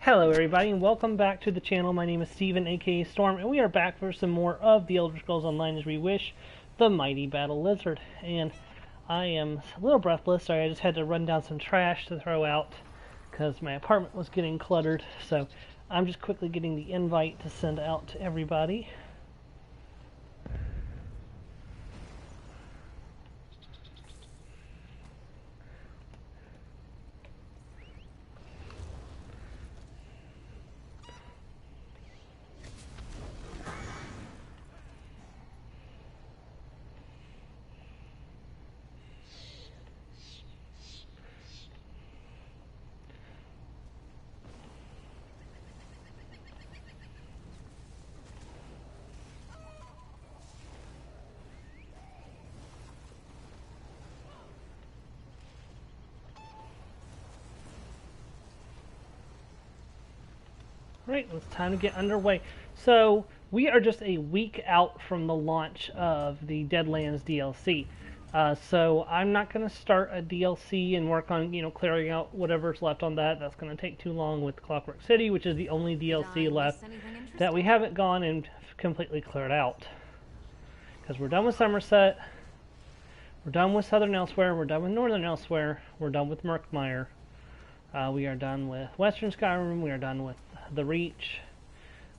Hello everybody and welcome back to the channel. My name is Steven aka Storm and we are back for some more of the Elder Scrolls Online as Reewish, the Mighty Battle Lizard. And I am a little breathless, sorry, I just had to run down some trash to throw out because my apartment was getting cluttered. So I'm just quickly getting the invite to send out to everybody. Alright, it's time to get underway. So, we are just a week out from the launch of the Deadlands DLC. So, I'm not going to start a DLC and work on, clearing out whatever's left on that. That's going to take too long with Clockwork City, which is the only DLC left that we haven't gone and completely cleared out. Because we're done with Somerset, we're done with Southern Elsewhere, we're done with Northern Elsewhere, we're done with Murkmire. We are done with Western Skyrim, we are done with the Reach,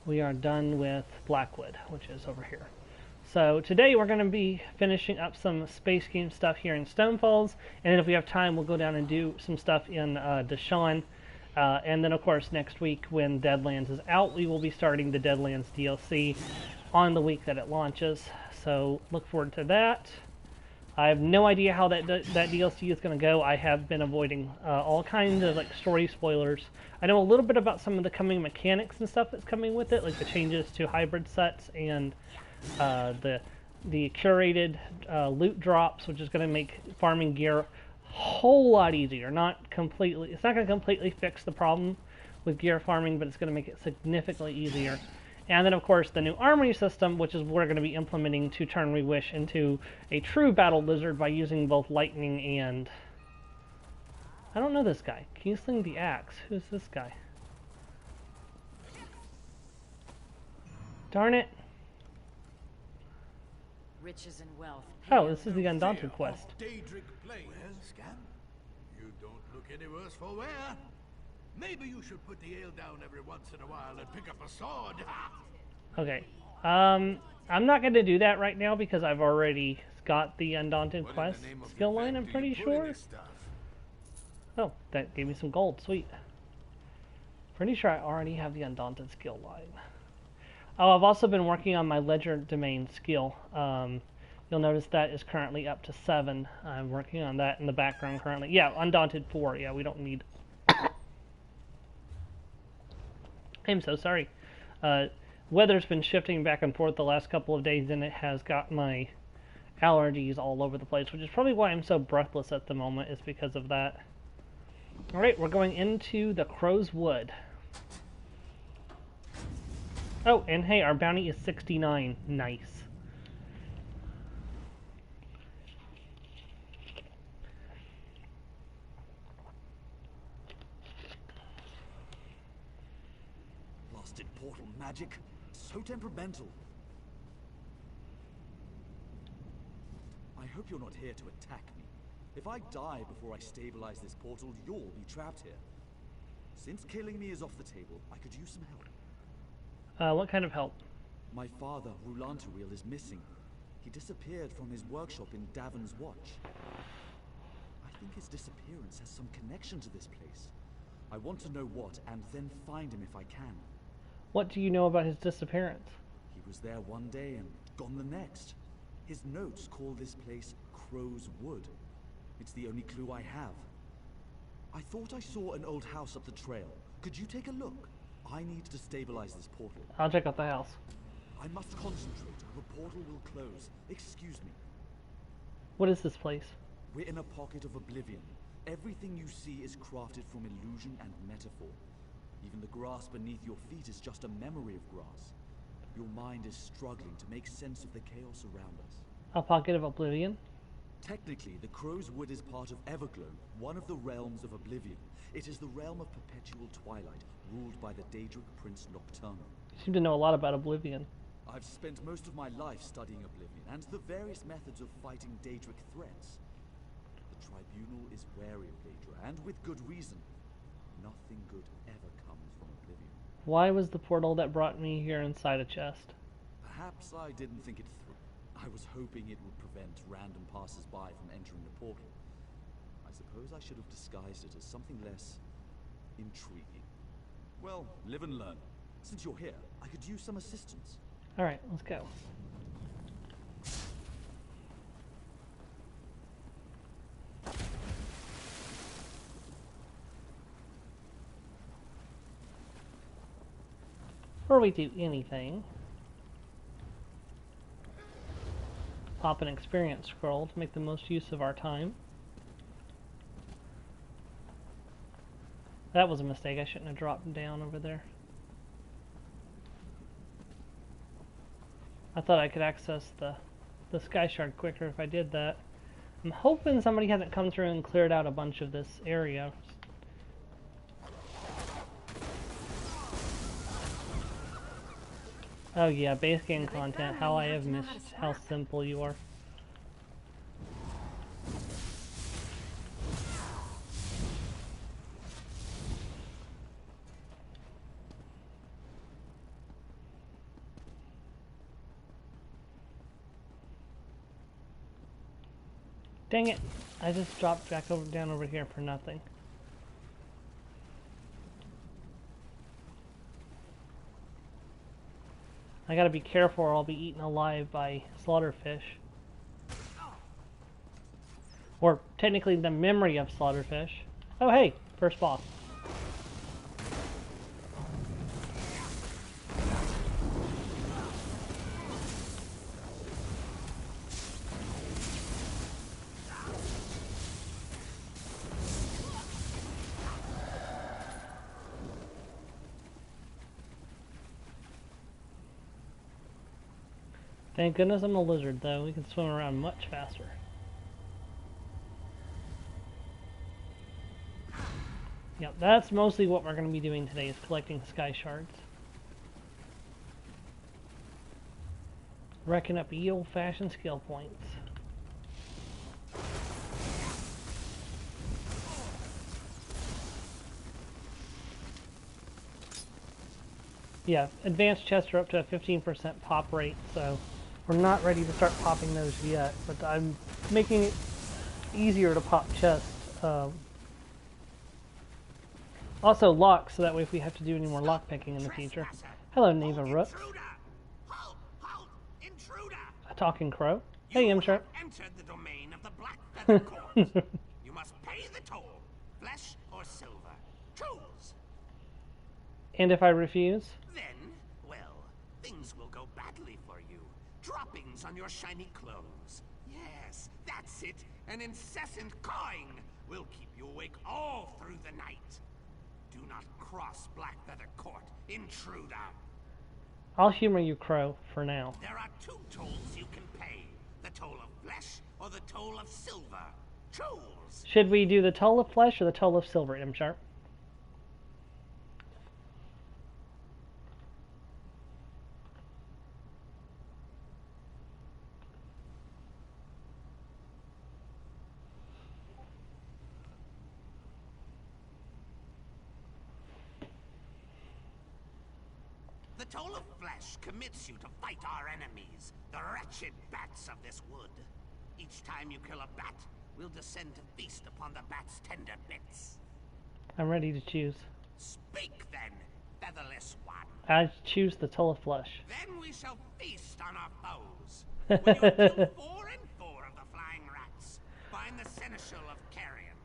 we are done with Blackwood, which is over here. So today we're going to be finishing up some Space Game stuff here in Stonefalls, and then if we have time we'll go down and do some stuff in Deshaun. And then of course next week when Deadlands is out we will be starting the Deadlands DLC on the week that it launches. So look forward to that. I have no idea how that DLC is going to go. I have been avoiding all kinds of story spoilers. I know a little bit about some of the coming mechanics and stuff that's coming with it, like the changes to hybrid sets and the curated loot drops, which is going to make farming gear a whole lot easier. It's not going to completely fix the problem with gear farming, but it's going to make it significantly easier. And then, of course, the new armory system, which is we're going to be implementing to turn Reewish into a true battle lizard by using both lightning and... I don't know this guy. Can you sling the axe? Who's this guy? Darn it. Riches and wealth. Oh, this is the Undaunted quest. Well, Scam, you don't look any worse for wear. Maybe you should put the ale down every once in a while and pick up a sword. Okay. I'm not going to do that right now because I've already got the Undaunted quest skill line, I'm pretty sure. Oh, that gave me some gold. Sweet. Pretty sure I already have the Undaunted skill line. Oh, I've also been working on my Ledger Domain skill. You'll notice that is currently up to 7. I'm working on that in the background currently. Yeah, Undaunted 4. Yeah, we don't need... I'm so sorry. Weather's been shifting back and forth the last couple of days, and it has got my allergies all over the place, which is probably why I'm so breathless at the moment, is because of that. Alright, we're going into the Crow's Wood. Oh, and hey, our bounty is 69. Nice. Portal magic, so temperamental. I hope you're not here to attack me. If I die before I stabilize this portal, you'll be trapped here. Since killing me is off the table, I could use some help. What kind of help? My father, Rulantareel, is missing. He disappeared from his workshop in Davon's Watch. I think his disappearance has some connection to this place. I want to know what, and then find him if I can. What do you know about his disappearance? He was there one day and gone the next. His notes call this place Crow's Wood. It's the only clue I have. I thought I saw an old house up the trail. Could you take a look? I need to stabilize this portal. I'll check out the house. I must concentrate or the portal will close. Excuse me. What is this place? We're in a pocket of oblivion. Everything you see is crafted from illusion and metaphor. Even the grass beneath your feet is just a memory of grass. Your mind is struggling to make sense of the chaos around us. A pocket of oblivion? Technically, the Crow's Wood is part of Everglow, one of the realms of Oblivion. It is the realm of perpetual twilight, ruled by the Daedric Prince Nocturnal. You seem to know a lot about Oblivion. I've spent most of my life studying Oblivion and the various methods of fighting Daedric threats. The Tribunal is wary of Daedra, and with good reason. Nothing good ever comes from Oblivion. Why was the portal that brought me here inside a chest? Perhaps I didn't think it through. I was hoping it would prevent random passers-by from entering the portal. I suppose I should have disguised it as something less intriguing. Well, live and learn. Since you're here, I could use some assistance. Alright, let's go. Before we do anything, pop an experience scroll to make the most use of our time. That was a mistake. I shouldn't have dropped down over there. I thought I could access the sky shard quicker if I did that. I'm hoping somebody hasn't come through and cleared out a bunch of this area. Oh yeah, base game content. How I have missed how simple you are. Dang it! I just dropped back down over here for nothing. I gotta be careful or I'll be eaten alive by slaughterfish. Or technically the memory of slaughterfish. Oh hey, first boss. Thank goodness I'm a lizard, though. We can swim around much faster. Yep, that's mostly what we're going to be doing today, is collecting sky shards. Racking up ye old-fashioned skill points. Yeah, advanced chests are up to a 15% pop rate, so we're not ready to start popping those yet, but I'm making it easier to pop chests. Also locks, so that way if we have to do any more lock picking in the future. Hello, Neva Rook. A talking crow. Hey, M-Sharp. Entered the domain of the Black Feather Court. You must pay the toll, flesh or silver. Choose. And if I refuse? Then, well, things will go badly for you. Droppings on your shiny clothes. Yes, that's it. An incessant cawing will keep you awake all through the night. Do not cross Blackfeather Court, intruder. I'll humor you, Crow, for now. There are two tolls you can pay. The toll of flesh or the toll of silver. Choose. Should we do the toll of flesh or the toll of silver, M-Sharp? The toll of flesh commits you to fight our enemies, the wretched bats of this wood. Each time you kill a bat, we'll descend to feast upon the bat's tender bits. I'm ready to choose. Speak then, featherless one. I choose the toll of flesh. Then we shall feast on our foes. When you have killed 4 and 4 of the flying rats, find the seneschal of Carrion.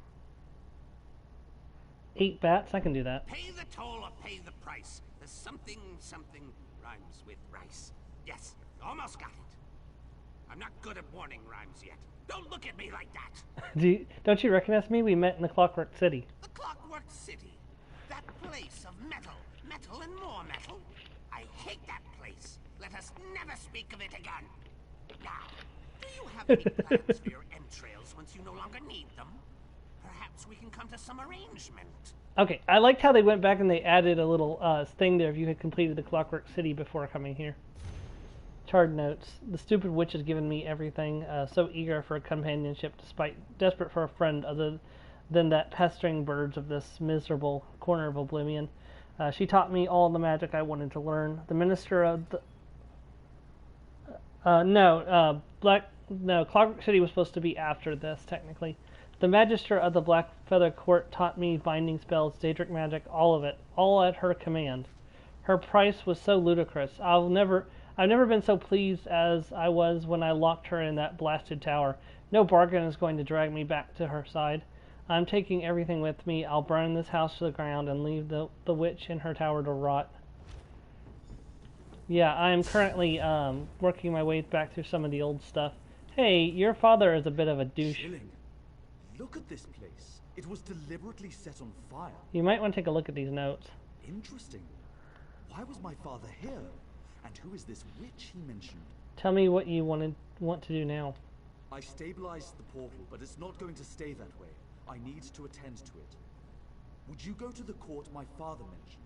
8 bats? I can do that. Pay the toll or pay the price. The something rhymes with rice. Yes, almost got it. I'm not good at warning rhymes yet. Don't look at me like that. Don't you recognize me? We met in the Clockwork City. The Clockwork City. That place of metal. Metal and more metal. I hate that place. Let us never speak of it again. Now, do you have any plans for your entry you no longer need them, perhaps we can come to some arrangement. Okay, I liked how they went back and they added a little thing there if you had completed the Clockwork City before coming here. Charred notes. The stupid witch has given me everything. So eager for companionship, despite desperate for a friend other than that pestering birds of this miserable corner of oblivion. She taught me all the magic I wanted to learn. The minister of the... Clockwork City was supposed to be after this, technically. The Magister of the Black Feather Court taught me binding spells, Daedric magic, all of it, all at her command. Her price was so ludicrous. I've never been so pleased as I was when I locked her in that blasted tower. No bargain is going to drag me back to her side. I'm taking everything with me. I'll burn this house to the ground and leave the witch in her tower to rot. Yeah, I'm currently working my way back through some of the old stuff. Hey, your father is a bit of a douche. Chilling. Look at this place. It was deliberately set on fire. You might want to take a look at these notes. Interesting. Why was my father here? And who is this witch he mentioned? Tell me what you want to do now. I stabilized the portal, but it's not going to stay that way. I need to attend to it. Would you go to the court my father mentioned?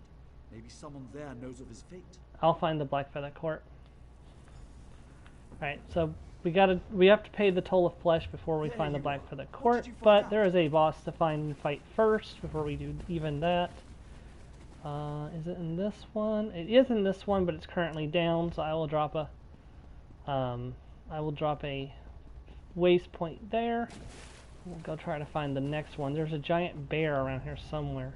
Maybe someone there knows of his fate. I'll find the Black Feather Court. Alright, so we have to pay the toll of flesh before we find the Black Feather Court, but there is a boss to find and fight first before we do even that. Is it in this one? It is in this one, but it's currently down, so I will drop a waypoint there. We'll go try to find the next one. There's a giant bear around here somewhere.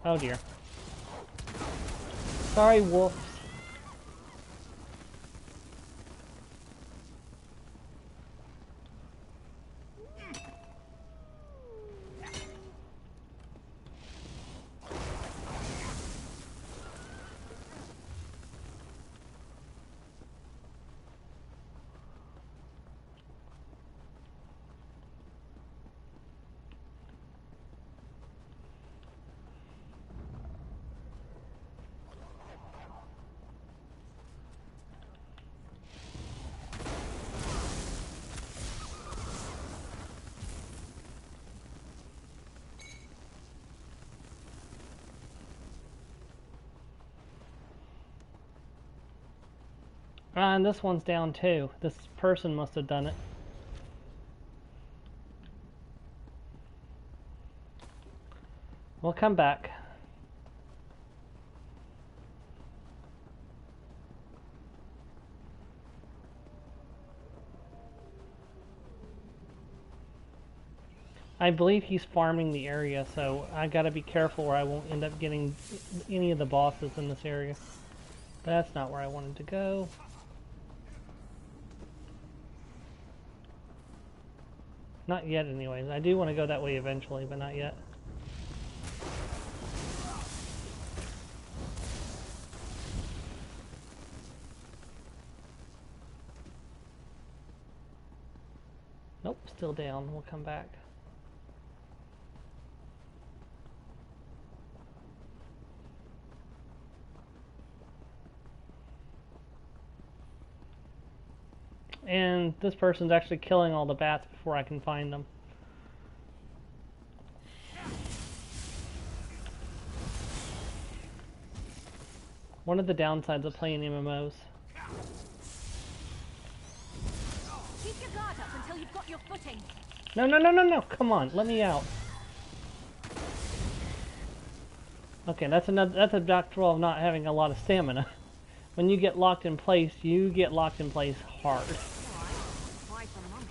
Oh dear. Sorry, wolves. And this one's down too. This person must have done it. We'll come back. I believe he's farming the area, so I gotta be careful or I won't end up getting any of the bosses in this area. But that's not where I wanted to go. Not yet, anyways. I do want to go that way eventually, but not yet. Nope, still down. We'll come back. And this person's actually killing all the bats before I can find them. One of the downsides of playing MMOs. Keep your guard up until you've got your footing. No, come on, let me out. Okay, that's a doctrine of not having a lot of stamina. When you get locked in place, you get locked in place hard. Why for money?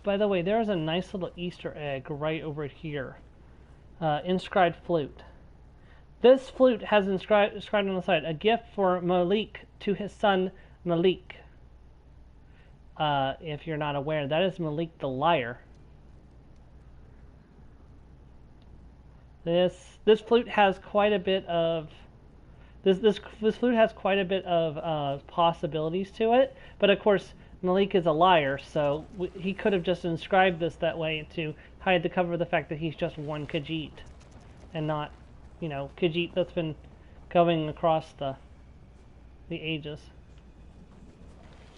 By the way, there's a nice little Easter egg right over here. Inscribed Flute. This flute has inscribed on the side, a gift for Malik to his son Malik. if you're not aware. That is Malik the Liar. This flute has quite a bit of this flute has quite a bit of possibilities to it, but of course Malik is a liar, so he could have just inscribed this that way to hide the cover of the fact that he's just one Khajiit, and not, you know, Khajiit that's been going across the ages.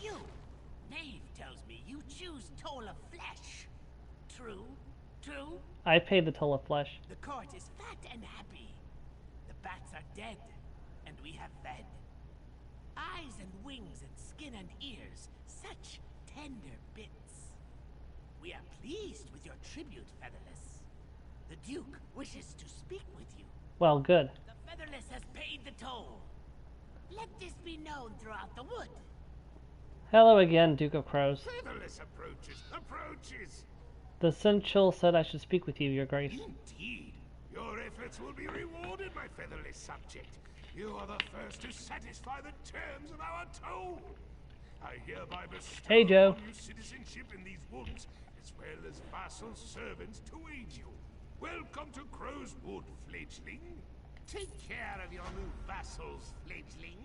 You, Knave tells me you choose toll of flesh. True? True? I paid the toll of flesh. The court is fat and happy. The bats are dead, and we have fed. Eyes and wings and skin and ears, such tender bits. We are pleased with your tribute, Featherless. The Duke wishes to speak with you. Well, good. The Featherless has paid the toll. Let this be known throughout the wood. Hello again, Duke of Crows. Featherless approaches. The Sensual said I should speak with you, Your Grace. Indeed. Your efforts will be rewarded, my featherless subject. You are the first to satisfy the terms of our toll. I hereby bestow Hey, Joe. upon you citizenship in these woods, as well as vassal servants to aid you. Welcome to Crow's Wood, fledgling. Take care of your new vassals, fledgling.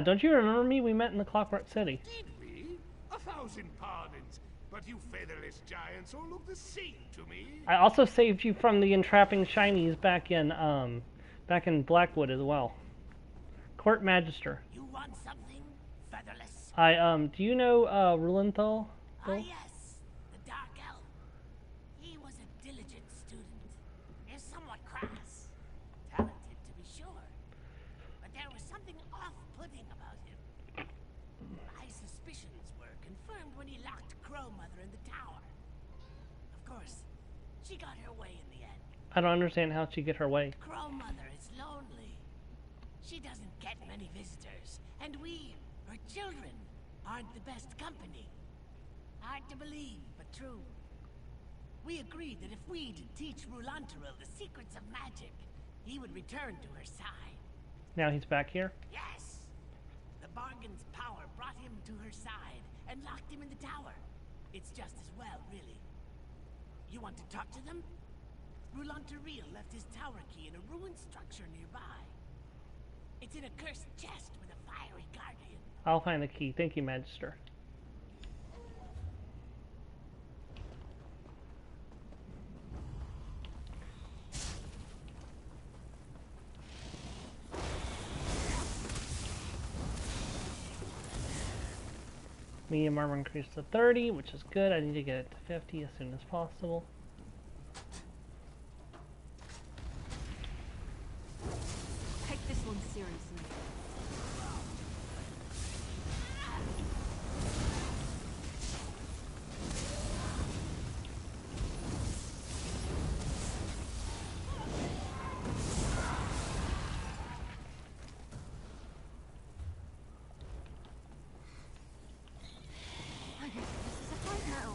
Don't you remember me? We met in the Clockwork City. Did we? 1,000 pardons. But you featherless giants all look the same to me. I also saved you from the entrapping shinies back in Blackwood as well. Court Magister. You want something, Featherless? Do you know Rulenthal? Ah, yes, the Dark Elf. He was a diligent student. Is somewhat crass. Talented, to be sure. But there was something off-putting about him. My suspicions were confirmed when he locked Crow Mother in the tower. Of course, she got her way in the end. I don't understand how she get her way. Crow Mother is lonely. She doesn't get many visitors, and we, her children, aren't the best company. Hard to believe, but true. We agreed that if we'd teach Rulantaril the secrets of magic, he would return to her side. Now he's back here? Yes! The bargain's power brought him to her side and locked him in the tower. It's just as well, really. You want to talk to them? Rulantaril left his tower key in a ruined structure nearby. It's in a cursed chest with a fiery guardian. I'll find the key. Thank you, Magister. Medium armor increased to 30, which is good. I need to get it to 50 as soon as possible. Take this one seriously. I guess this is a fight now.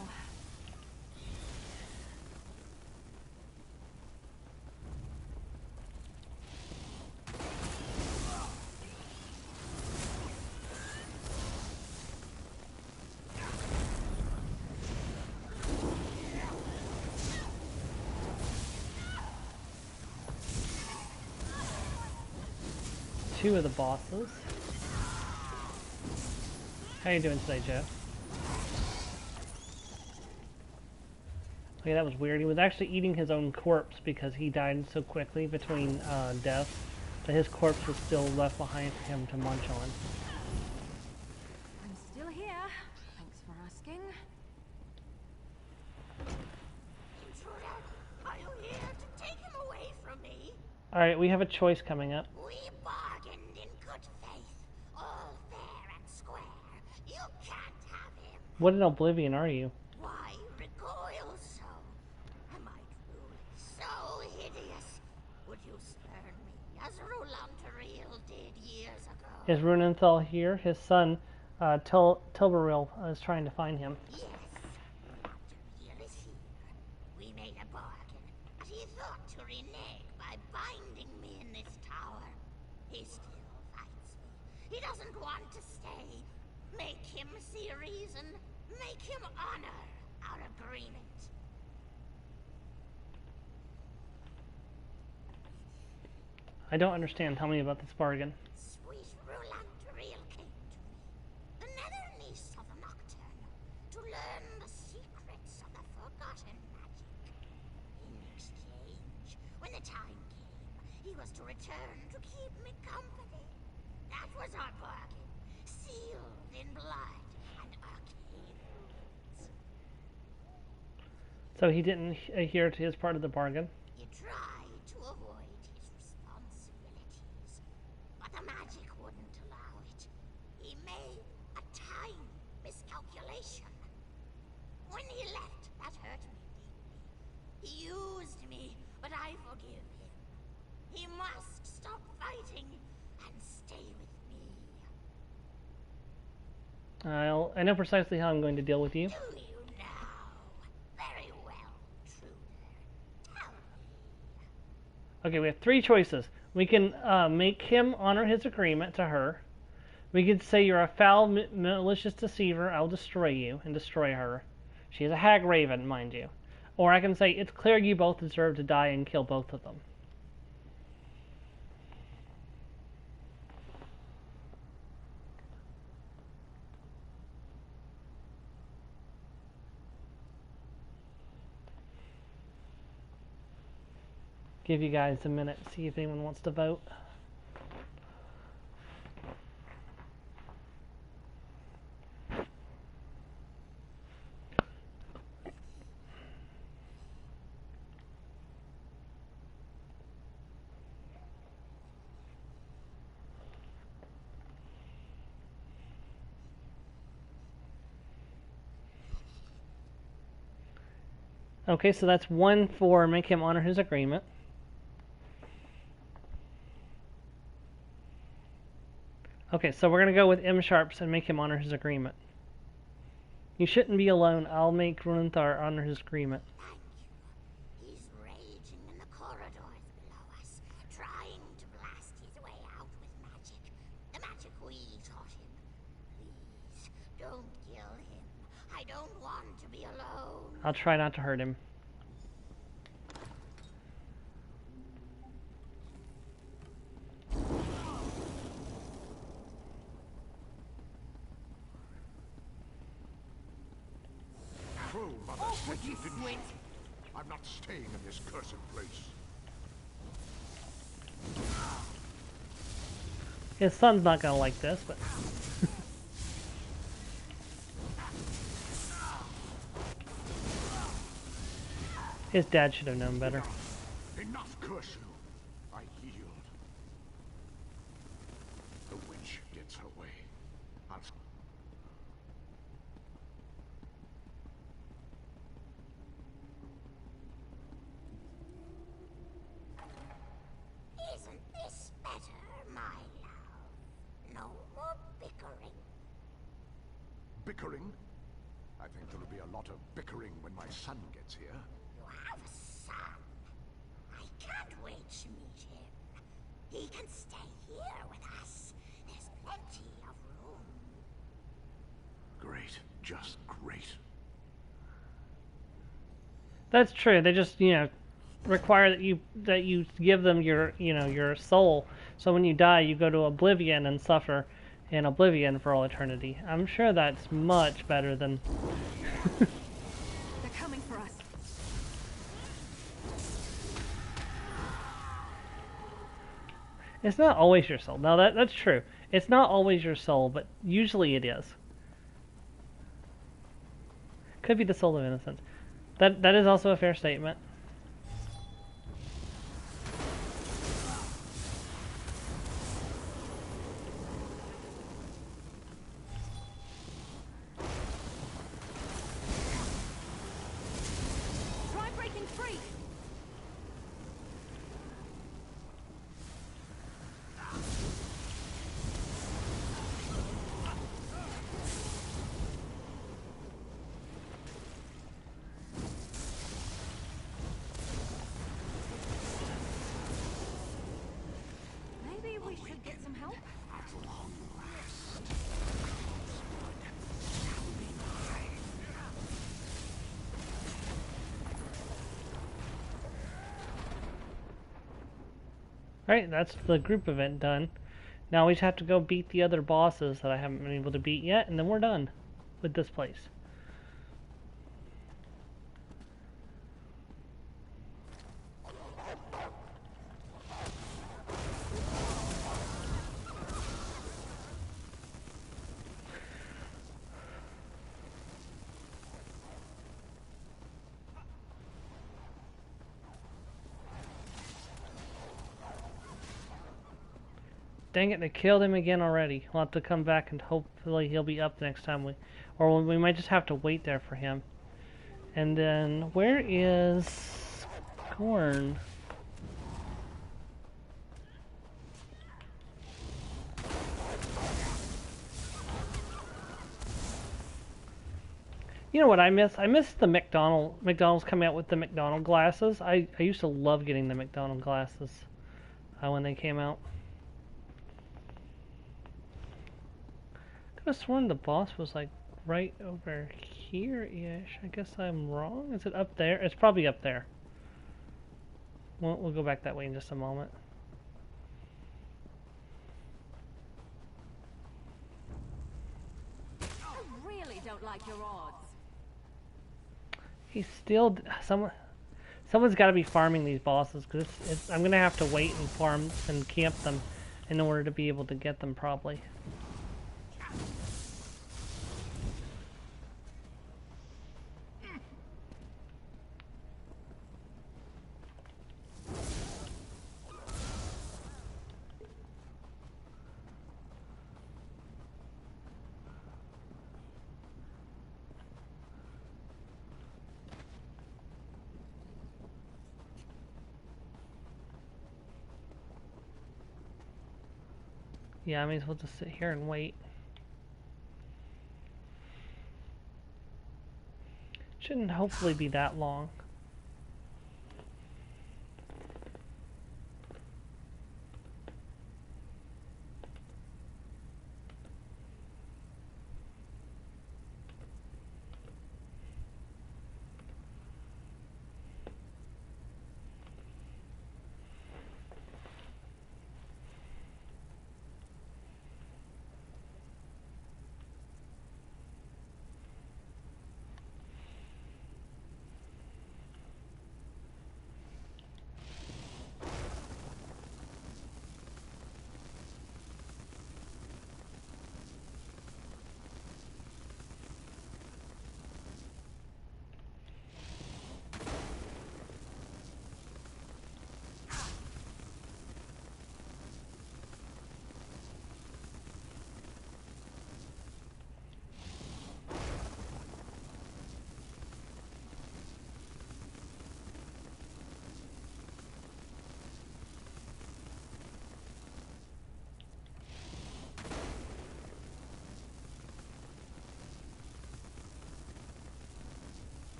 Two of the bosses. How you doing today, Joe? Okay, that was weird. He was actually eating his own corpse because he died so quickly between deaths that his corpse was still left behind for him to munch on. I'm still here. Thanks for asking. Intruder, are you here to take him away from me? Alright, we have a choice coming up. We bargained in good faith, all fair and square. You can't have him. What in Oblivion are you? Why recoil so? Am I truly so hideous? Would you spurn me as Rulantaril did years ago? Is Runenthal here? His son, Tilberil, is trying to find him. Yes. Rulantaril is here. We made a bargain, but he thought to renege by binding me in this tower. He still fights me. He doesn't want to stay. Make him see reason. make him honor our agreement. I don't understand. Tell me about this bargain. Sweet Roland Reel came to me, another niece of the Nocturne, to learn the secrets of the forgotten magic. In exchange, when the time came, he was to return to keep me company. That was our bargain, sealed in blood and arcane runes. So he didn't adhere to his part of the bargain. He tried to avoid his responsibilities, but the magic wouldn't allow it. He made a time miscalculation. When he left, that hurt me deeply. He used me, but I forgive him. He must stop fighting and stay with me. I know precisely how I'm going to deal with you. Do you now? Very well, Truder. Tell me. Okay, we have three choices. We can make him honor his agreement to her. We could say you're a foul, malicious deceiver. I'll destroy you and destroy her. She is a hag raven, mind you. Or I can say it's clear you both deserve to die and kill both of them. Give you guys a minute to see if anyone wants to vote. Okay, so that's 1 for make him honor his agreement. Okay, so we're going to go with M Sharps and make him honor his agreement. You shouldn't be alone. I'll make Runthar honor his agreement. Thank you. He's raging in the corridors below us, trying to blast his way out with magic. The magic we taught him. Please, don't kill him. I don't want to be alone. I'll try not to hurt him. I'm not staying in this cursed place. His son's not going to like this, but... His dad should have known better. Enough, curse you. I yield. The witch gets her way. I'll... Isn't this better, my love? No more bickering. Bickering? I think there'll be a lot of bickering when my son gets here. You have a son. I can't wait to meet him. He can stay here with us. There's plenty of room. Great. Just great. That's true. They just, require that you give them your soul. So when you die, you go to oblivion and suffer in oblivion for all eternity. I'm sure that's much better than... They're coming for us. It's not always your soul. No, that's true. It's not always your soul, but usually it is. Could be the soul of innocence. That is also a fair statement. Try breaking free. Maybe we should get some help. At long last. Alright, that's the group event done. Now we just have to go beat the other bosses that I haven't been able to beat yet, and then we're done with this place. Dang it, they killed him again already. We'll have to come back and hopefully he'll be up next time or we might just have to wait there for him. And then, where is Corn? You know what I miss? I miss the McDonald's coming out with the McDonald glasses. I used to love getting the McDonald glasses when they came out. Could have sworn the boss was like right over here-ish. I guess I'm wrong. Is it up there? It's probably up there. We'll go back that way in just a moment. I really don't like your odds. He's still someone's got to be farming these bosses because I'm gonna have to wait and farm and camp them in order to be able to get them probably. Yeah, I may as well just sit here and wait. Shouldn't hopefully be that long.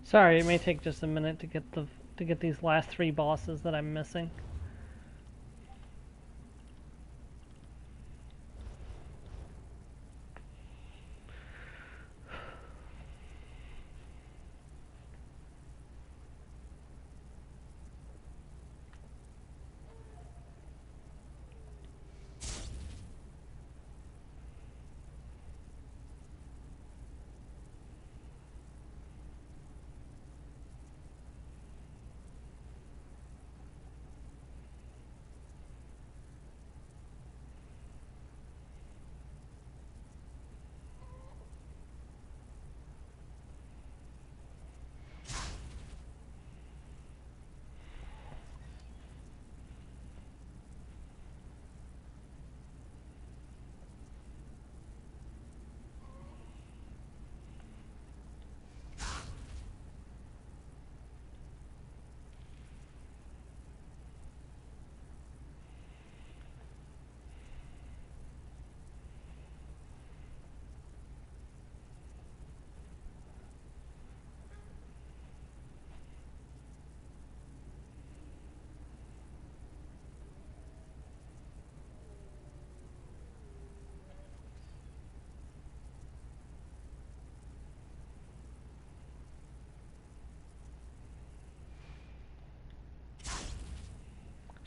Sorry, it may take just a minute to get these last 3 bosses that I'm missing.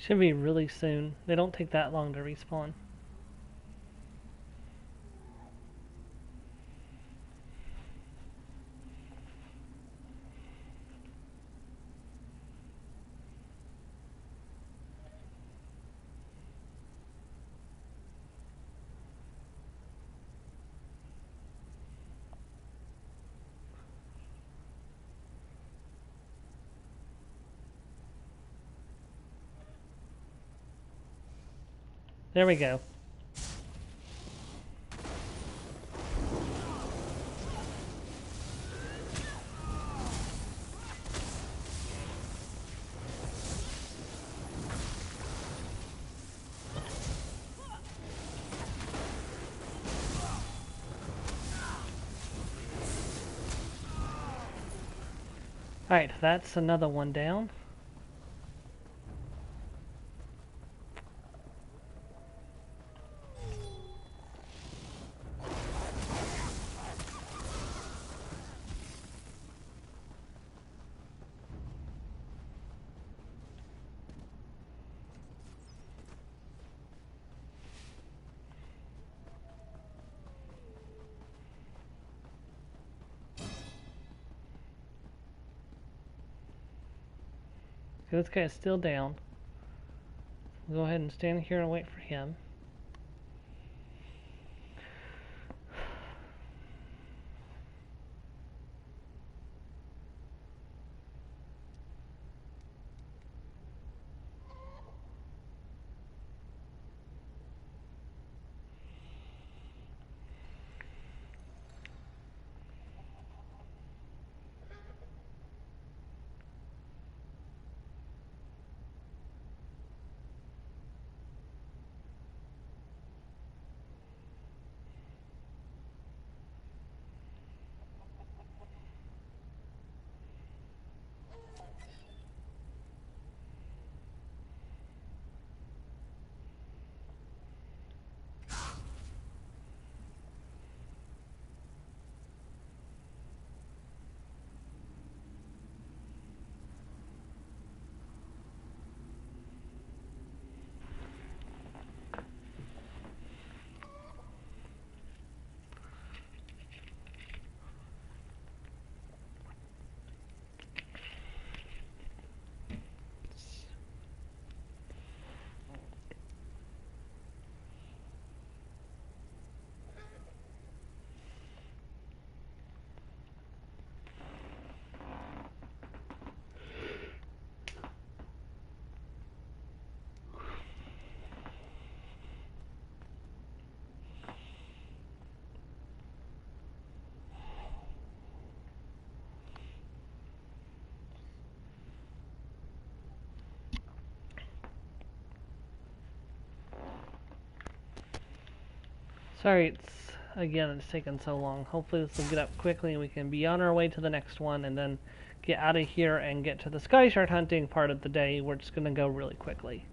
Should be really soon. They don't take that long to respawn. There we go. Alright, that's another one down. Okay, this guy is still down. We'll go ahead and stand here and wait for him. Sorry, it's taken so long. Hopefully this will get up quickly and we can be on our way to the next one and then get out of here and get to the sky shard hunting part of the day where it's going to go really quickly.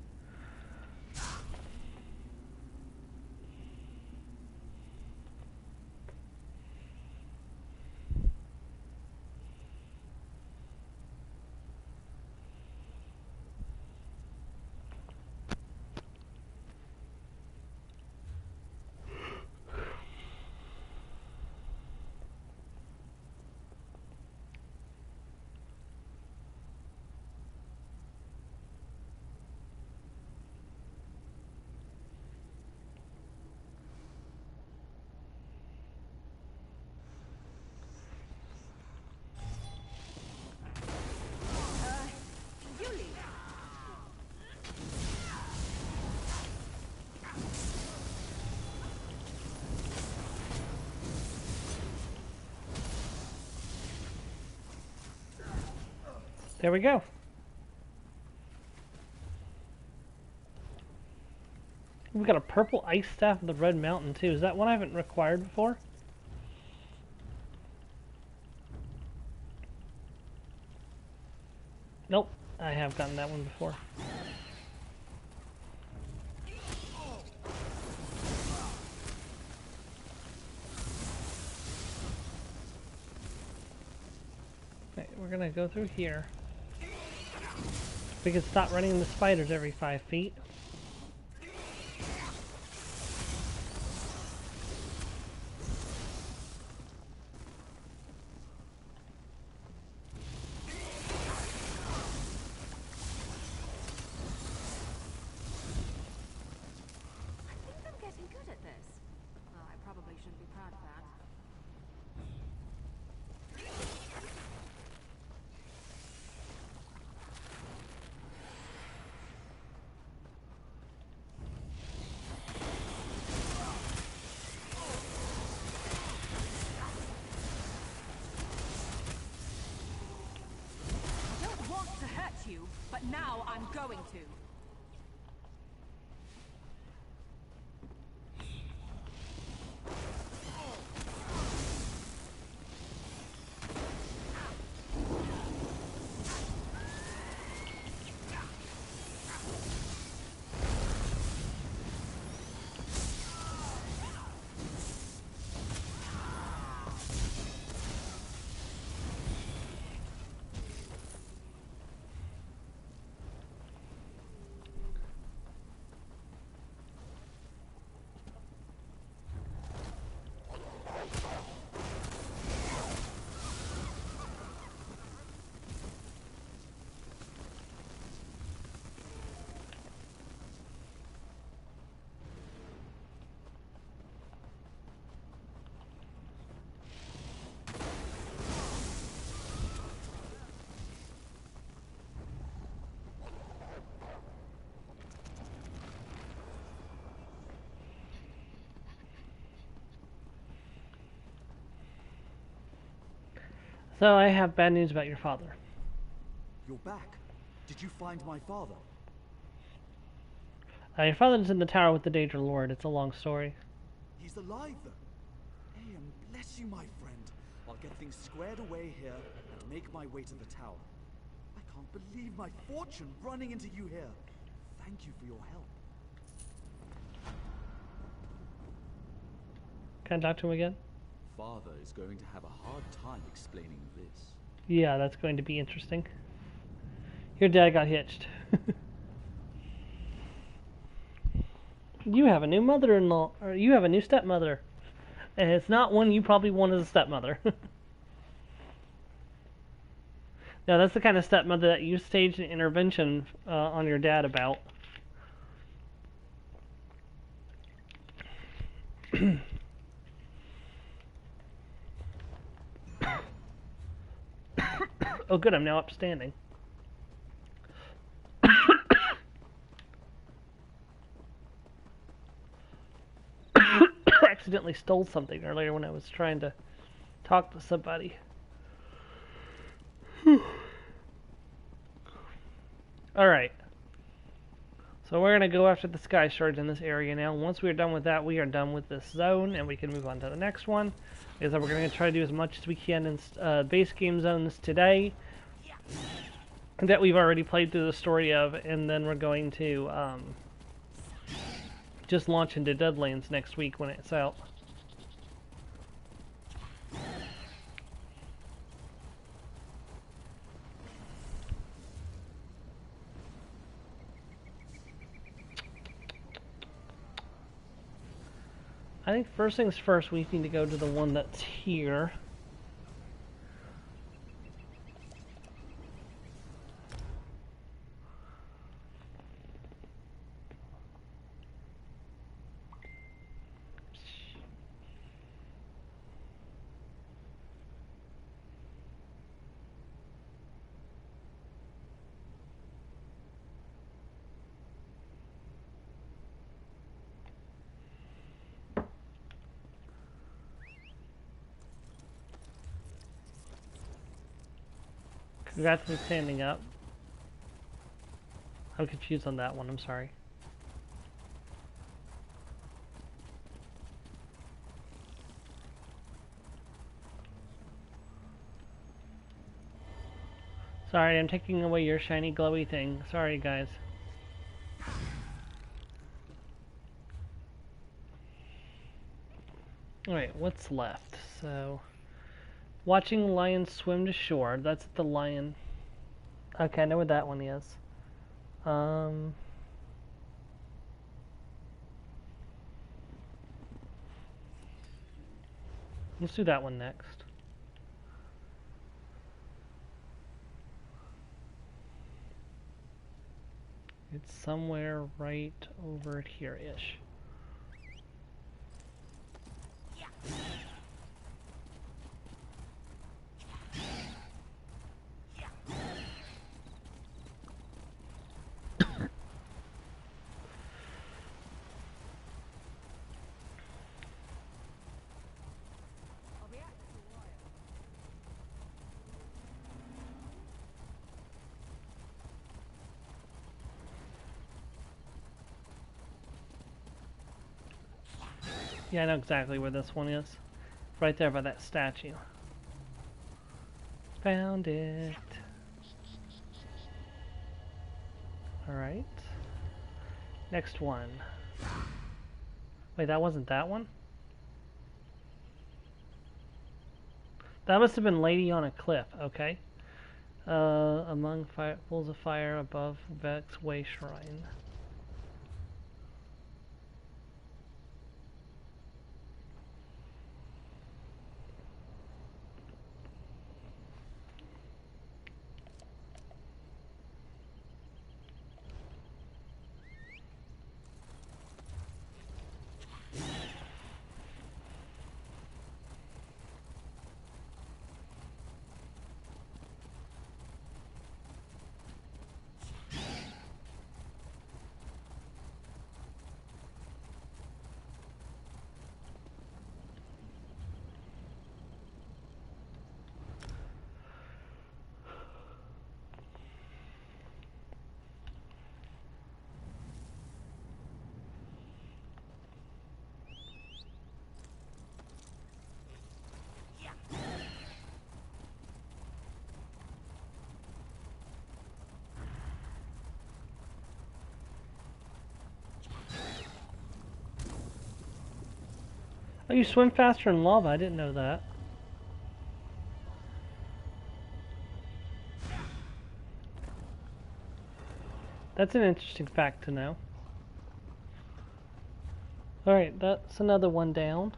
There we go. We've got a purple ice staff of the Red Mountain too. Is that one I haven't required before? Nope, I have gotten that one before. Okay, we're gonna go through here. We could stop running into spiders every 5 feet. But now I'm going to. So I have bad news about your father. You're back. Did you find my father? Your father's in the tower with the Danger Lord. It's a long story. He's alive, though. Hey, and bless you, my friend. I'll get things squared away here and make my way to the tower. I can't believe my fortune running into you here. Thank you for your help. Can I talk to him again? Father is going to have a hard time explaining this. Yeah, that's going to be interesting. Your dad got hitched. You have a new mother-in-law, or you have a new stepmother. And it's not one you probably want as a stepmother. Now, that's the kind of stepmother that you staged an intervention on your dad about. Oh, good, I'm now upstanding. I accidentally stole something earlier when I was trying to talk to somebody. Alright. So we're going to go after the sky shards in this area now. Once we are done with that, we are done with this zone, and we can move on to the next one. Is that we're going to try to do as much as we can in base game zones today that we've already played through the story of, and then we're going to just launch into Deadlands next week when it's out. I think first things first, we need to go to the one that's here. Congrats on standing up. I'm confused on that one, I'm sorry. Sorry, I'm taking away your shiny glowy thing. Sorry, guys. Alright, what's left? So, watching lions swim to shore. That's the lion. Okay, I know what that one is. Um, let's do that one next. It's somewhere right over here-ish. Yeah, I know exactly where this one is. Right there by that statue. Found it. Alright. Next one. Wait, that wasn't that one? That must have been Lady on a Cliff, okay. Among pools of fire above Vex Way Shrine. Oh, you swim faster in lava. I didn't know that. That's an interesting fact to know. Alright, that's another one down.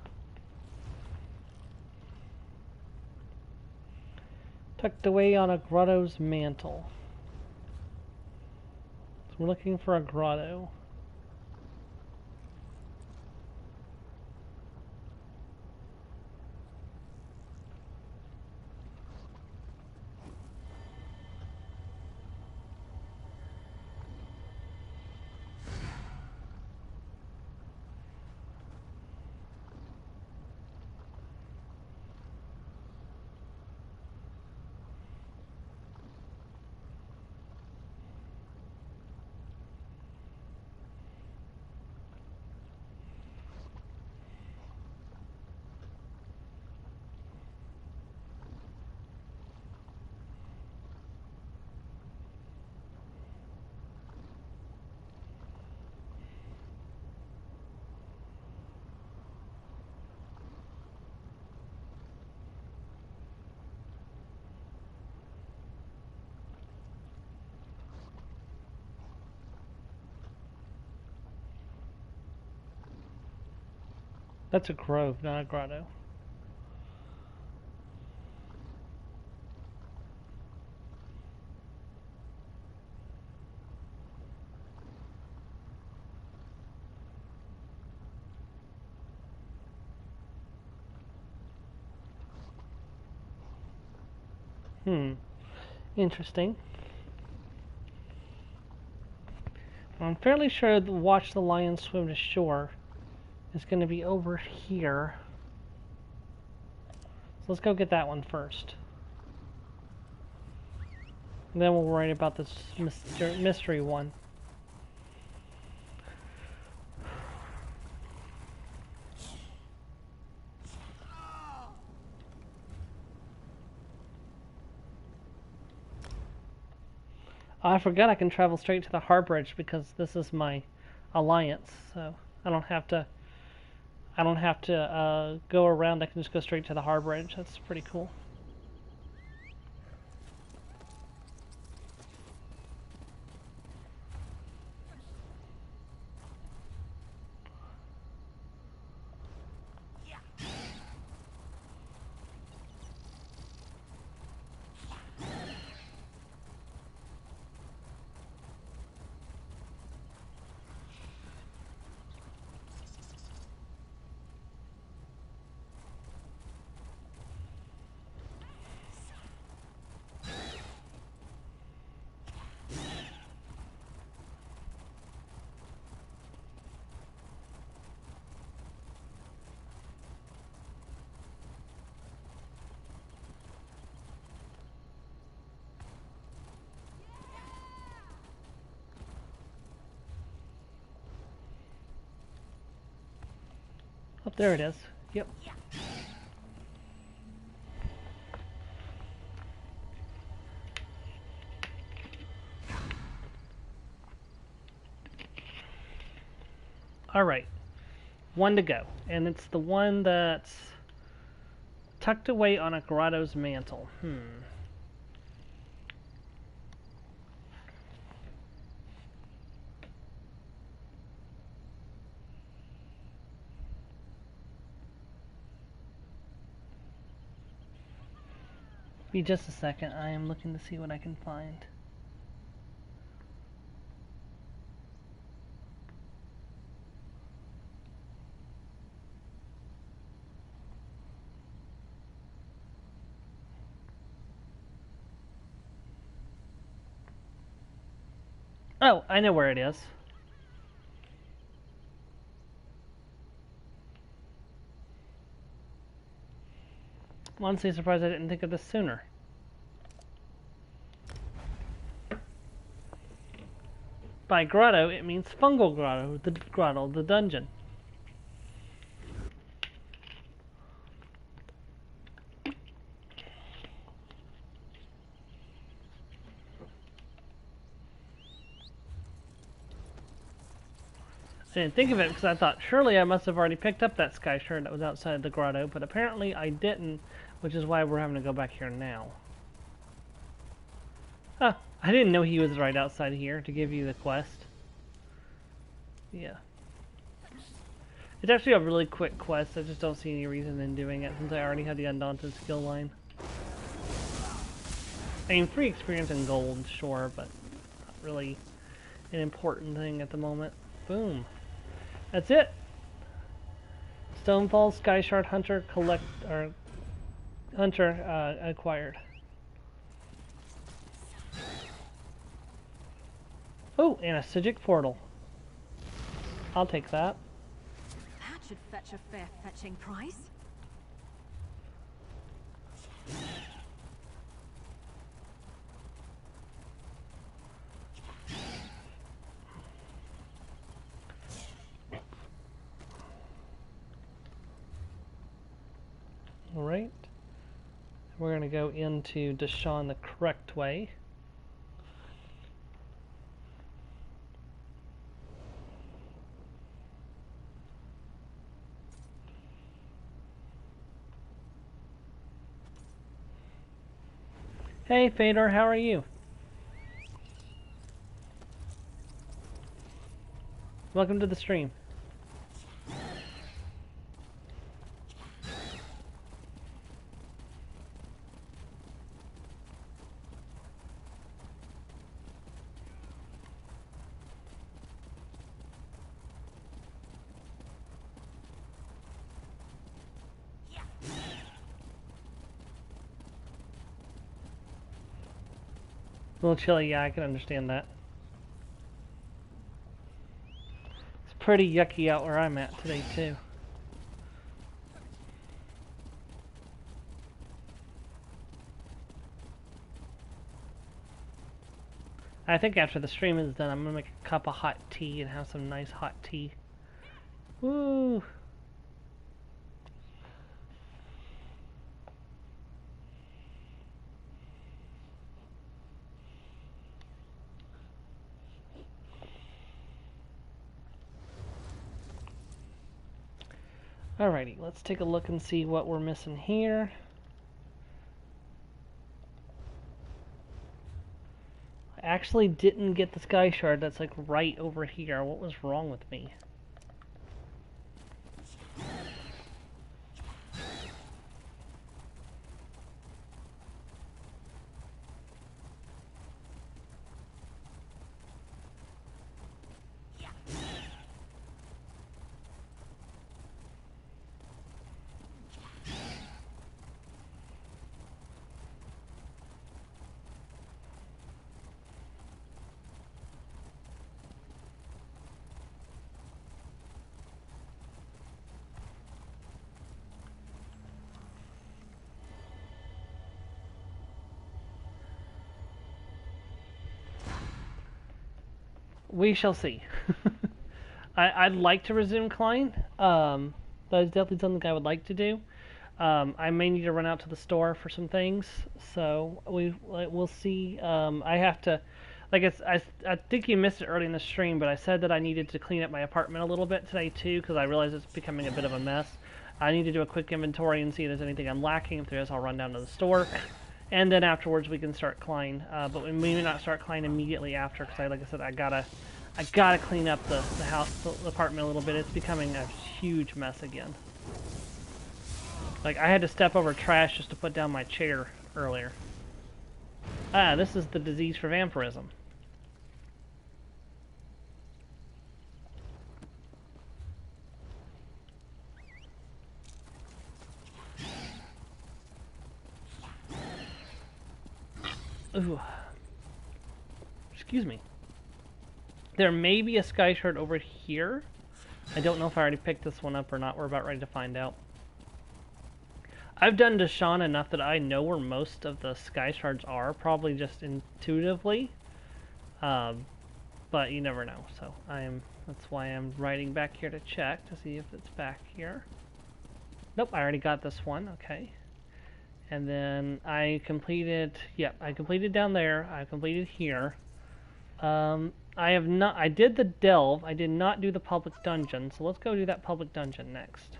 Tucked away on a grotto's mantle. So we're looking for a grotto. That's a grove, not a grotto. Interesting. I'm fairly sure the Watch the Lion Swim to Shore is going to be over here. So let's go get that one first. And then we'll worry about this mystery one. I forgot I can travel straight to the Harbridge because this is my alliance, so I don't have to go around. I can just go straight to the Harbridge. That's pretty cool. There it is. Yep. Alright. One to go. And it's the one that's tucked away on a grotto's mantle. Be just a second. I am looking to see what I can find. Oh, I know where it is. I'm honestly surprised I didn't think of this sooner. By grotto, it means fungal grotto, the dungeon. I didn't think of it because I thought surely I must have already picked up that sky shard that was outside the grotto, but apparently I didn't, which is why we're having to go back here now. Huh, I didn't know he was right outside here to give you the quest. Yeah. It's actually a really quick quest, I just don't see any reason in doing it since I already have the Undaunted skill line. I mean, free experience and gold, sure, but not really an important thing at the moment. Boom. That's it. Stonefall Sky Shard Hunter acquired. Oh, and a Sigic portal. I'll take that. That should fetch a fair fetching price. Alright. We're going to go into Deshaun the correct way. Hey Fedor, how are you? Welcome to the stream. A little chilly, yeah, I can understand that. It's pretty yucky out where I'm at today, too. I think after the stream is done, I'm gonna make a cup of hot tea and have some nice hot tea. Woo! Alrighty, let's take a look and see what we're missing here. I actually didn't get the sky shard that's like right over here. What was wrong with me? We shall see. I'd like to resume Klein. That is definitely something I would like to do. I may need to run out to the store for some things, so we'll see. I have to, like I think you missed it early in the stream, but I said that I needed to clean up my apartment a little bit today too, because I realized it's becoming a bit of a mess. I need to do a quick inventory and see if there's anything I'm lacking. If there is, I'll run down to the store, and then afterwards we can start Klein. But we may not start Klein immediately after, because like I said, I gotta clean up the house, the apartment a little bit. It's becoming a huge mess again. Like, I had to step over trash just to put down my chair earlier. Ah, this is the disease for vampirism. Ooh. Excuse me. There may be a sky shard over here. I don't know if I already picked this one up or not. We're about ready to find out. I've done Deshaun enough that I know where most of the sky shards are, probably just intuitively. But you never know. So that's why I'm riding back here to check to see if it's back here. Nope, I already got this one. Okay. And then I completed down there. I completed here. I did the delve. I did not do the public dungeon. So let's go do that public dungeon next.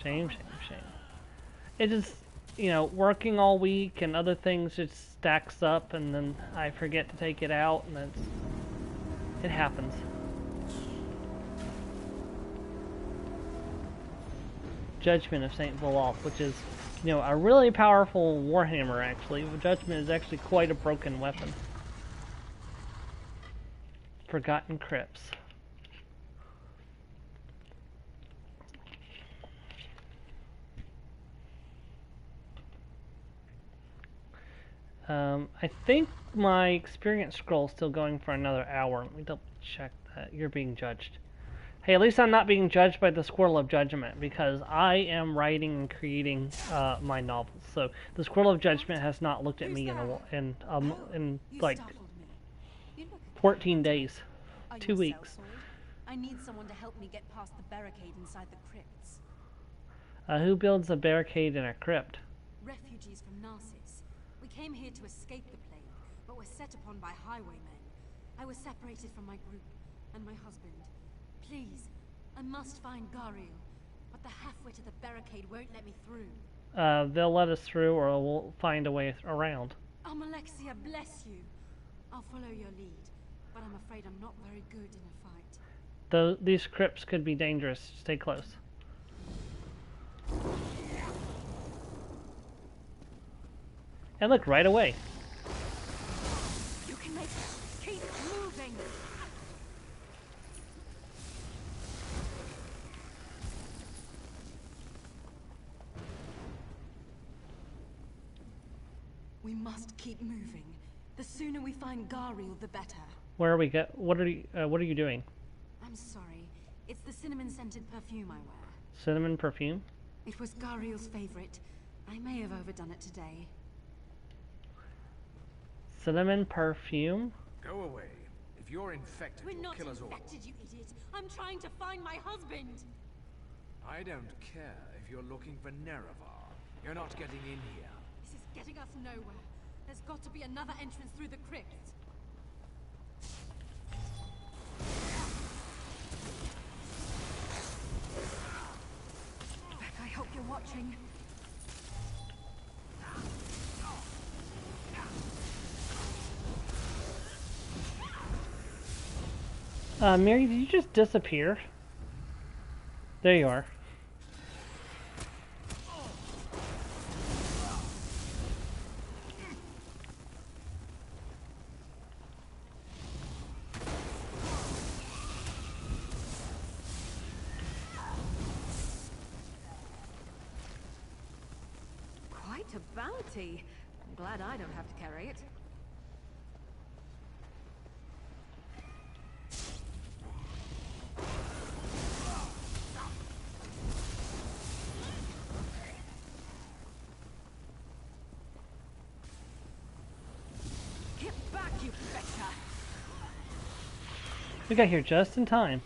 Shame. It just, working all week and other things just stacks up, and then I forget to take it out, and it happens. Judgment of Saint Vololf, which is, a really powerful warhammer, actually. Judgment is actually quite a broken weapon. Forgotten Crypts. I think my experience scroll is still going for another hour. Let me double check that. You're being judged. Hey, at least I'm not being judged by the Squirrel of Judgment, because I am writing and creating my novels. So the Squirrel of Judgment has not looked at me in like 14 days, 2 weeks. I need someone to help me get past the barricade inside the crypts. Who builds a barricade in a crypt? Refugees from Narcissus. We came here to escape the plague, but were set upon by highwaymen. I was separated from my group and my husband. Please, I must find Gariel, but the halfway to the barricade won't let me through. They'll let us through, or we'll find a way around. Alexia, bless you. I'll follow your lead, but I'm afraid I'm not very good in a fight. These crypts could be dangerous. Stay close. And look, right away. You can make it. Keep moving. We must keep moving. The sooner we find Gariel, the better. Where are we What are you doing? I'm sorry. It's the cinnamon-scented perfume I wear. Cinnamon perfume? It was Gariel's favorite. I may have overdone it today. Cinnamon perfume? Go away. If you're infected, We're you'll not kill us all. infected, you idiot. I'm trying to find my husband. I don't care if you're looking for Nerevar. You're not getting in here. This is getting us nowhere. There's got to be another entrance through the crypt. Beck, I hope you're watching. Mary, did you just disappear? There you are. Quite a bounty. I'm glad I don't have to carry it. Get back Better. We got here just in time.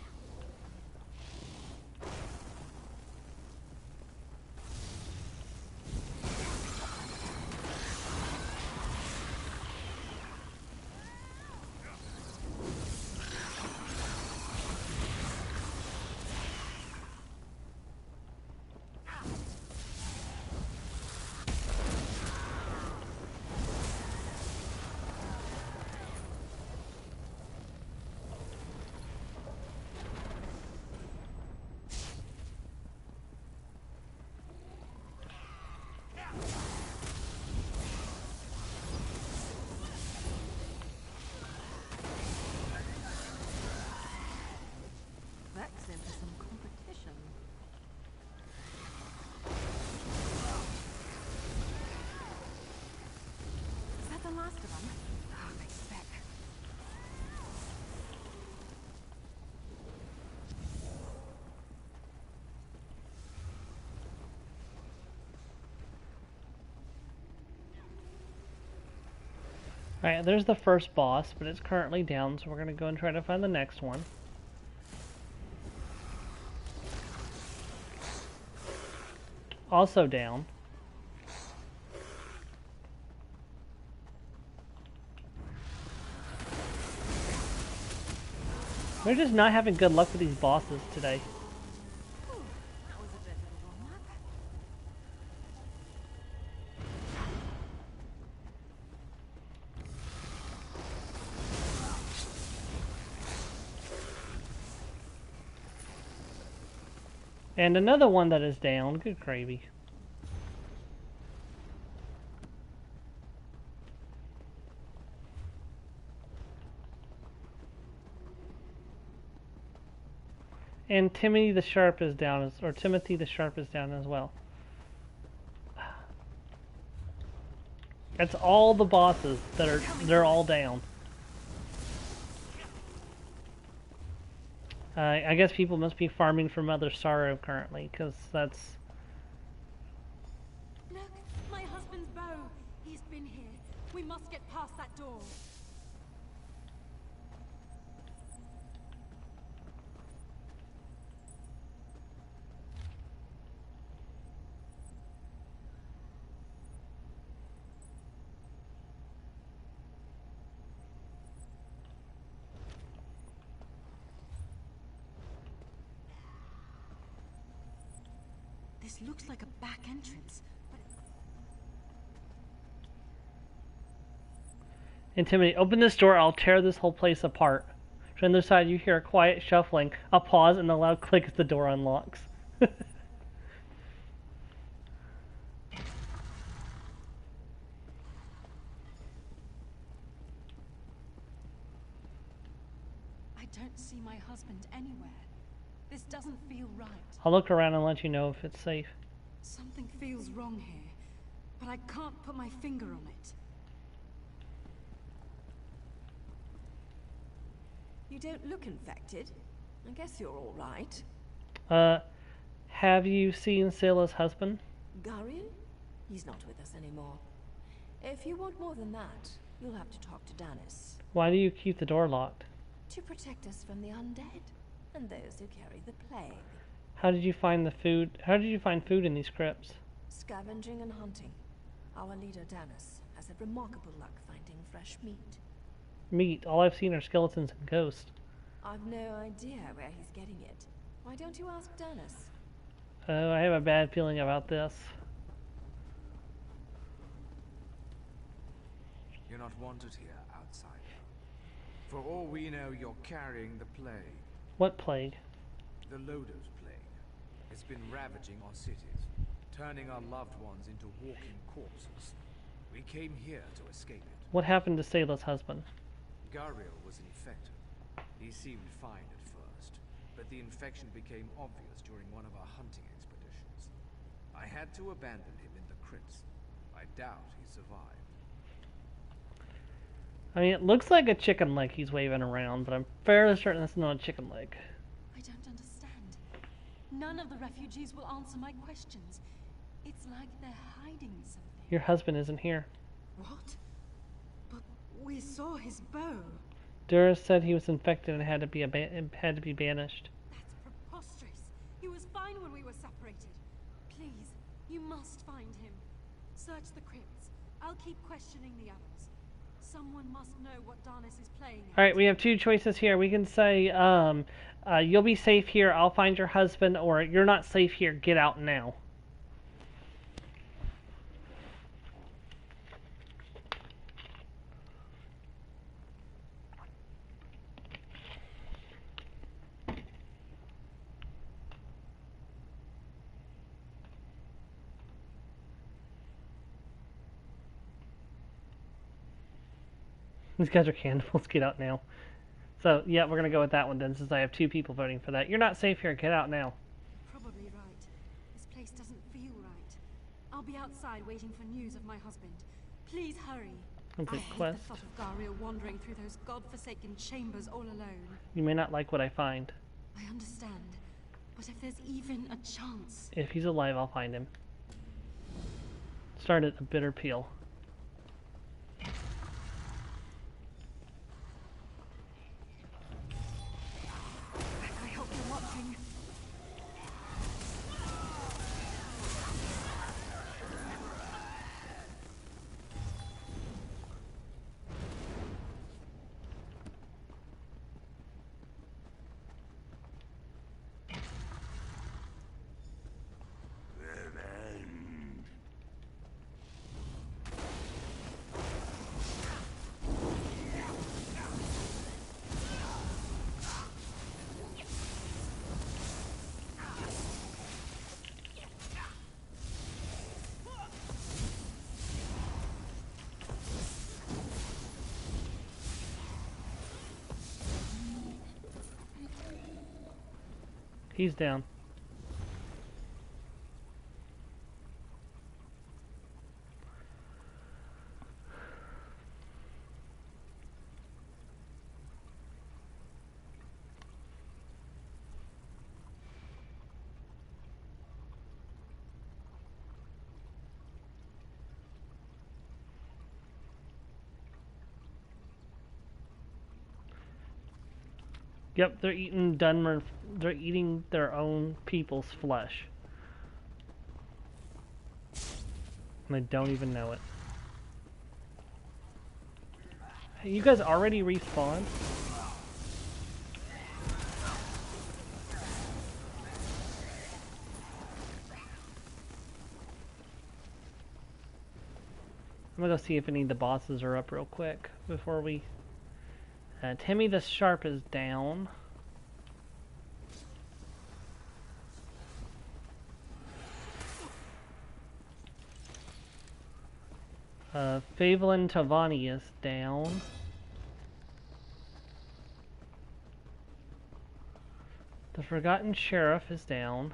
Vex into some competition. Is that the last of them? Oh, I expect. Alright, there's the first boss, but it's currently down, so we're going to go and try to find the next one. Also down. We're just not having good luck with these bosses today. That was a bit of a warm-up. And another one that is down. Good gravy. And Timothy the Sharp is down, or Timothy the Sharp is down as well. That's all the bosses that are, they're all down. I guess people must be farming for Mother Sorrow currently, because that's... Look, my husband's bow. He's been here. We must get past that door. This looks like a back entrance, but And Timothy, open this door, I'll tear this whole place apart. From the other side, you hear a quiet shuffling, a pause, and a loud click as the door unlocks. I don't see my husband anywhere. This doesn't feel right. I'll look around and let you know if it's safe. Something feels wrong here, but I can't put my finger on it. You don't look infected. I guess you're all right. Have you seen Sayla's husband? Garion? He's not with us anymore. If you want more than that, you'll have to talk to Danis. Why do you keep the door locked? To protect us from the undead and those who carry the plague. How did you find the food? How did you find food in these crypts? Scavenging and hunting. Our leader Danis has had remarkable luck finding fresh meat. Meat. All I've seen are skeletons and ghosts. I've no idea where he's getting it. Why don't you ask Danis? Oh, I have a bad feeling about this. You're not wanted here, outsider. For all we know, you're carrying the plague. What plague? The Lodo's plague. It's been ravaging our cities, turning our loved ones into walking corpses. We came here to escape it. What happened to Sayla's husband? Gariel was infected. He seemed fine at first, but the infection became obvious during one of our hunting expeditions. I had to abandon him in the crypts. I doubt he survived. I mean, it looks like a chicken leg he's waving around, but I'm fairly certain that's not a chicken leg. I don't understand. None of the refugees will answer my questions. It's like they're hiding something. Your husband isn't here. What? But We saw his bow. Dura said he was infected and had to be banished. That's preposterous. He was fine when we were separated. Please, you must find him. Search the crypts. I'll keep questioning the others. Someone must know what Darnis is playing at. Alright, we have two choices here. We can say, you'll be safe here, I'll find your husband, or you're not safe here, get out now. These guys are cannibals, get out now. So, yeah, we're going to go with that one then, since I have two people voting for that. You're not safe here, get out now. You're probably right. This place doesn't feel right. I'll be outside waiting for news of my husband. Please hurry. Complete I hate quest. the thought of Garia wandering through those godforsaken chambers all alone. You may not like what I find. I understand. But if there's even a chance... If he's alive, I'll find him. Started a bitter pill. I hope you're watching. He's down. Yep, they're eating Dunmer. They're eating their own people's flesh. And they don't even know it. Hey, you guys already respawned? I'm gonna go see if any of the bosses are up real quick before we... Timmy the Sharp is down. Favelin Tavani is down. The Forgotten Sheriff is down.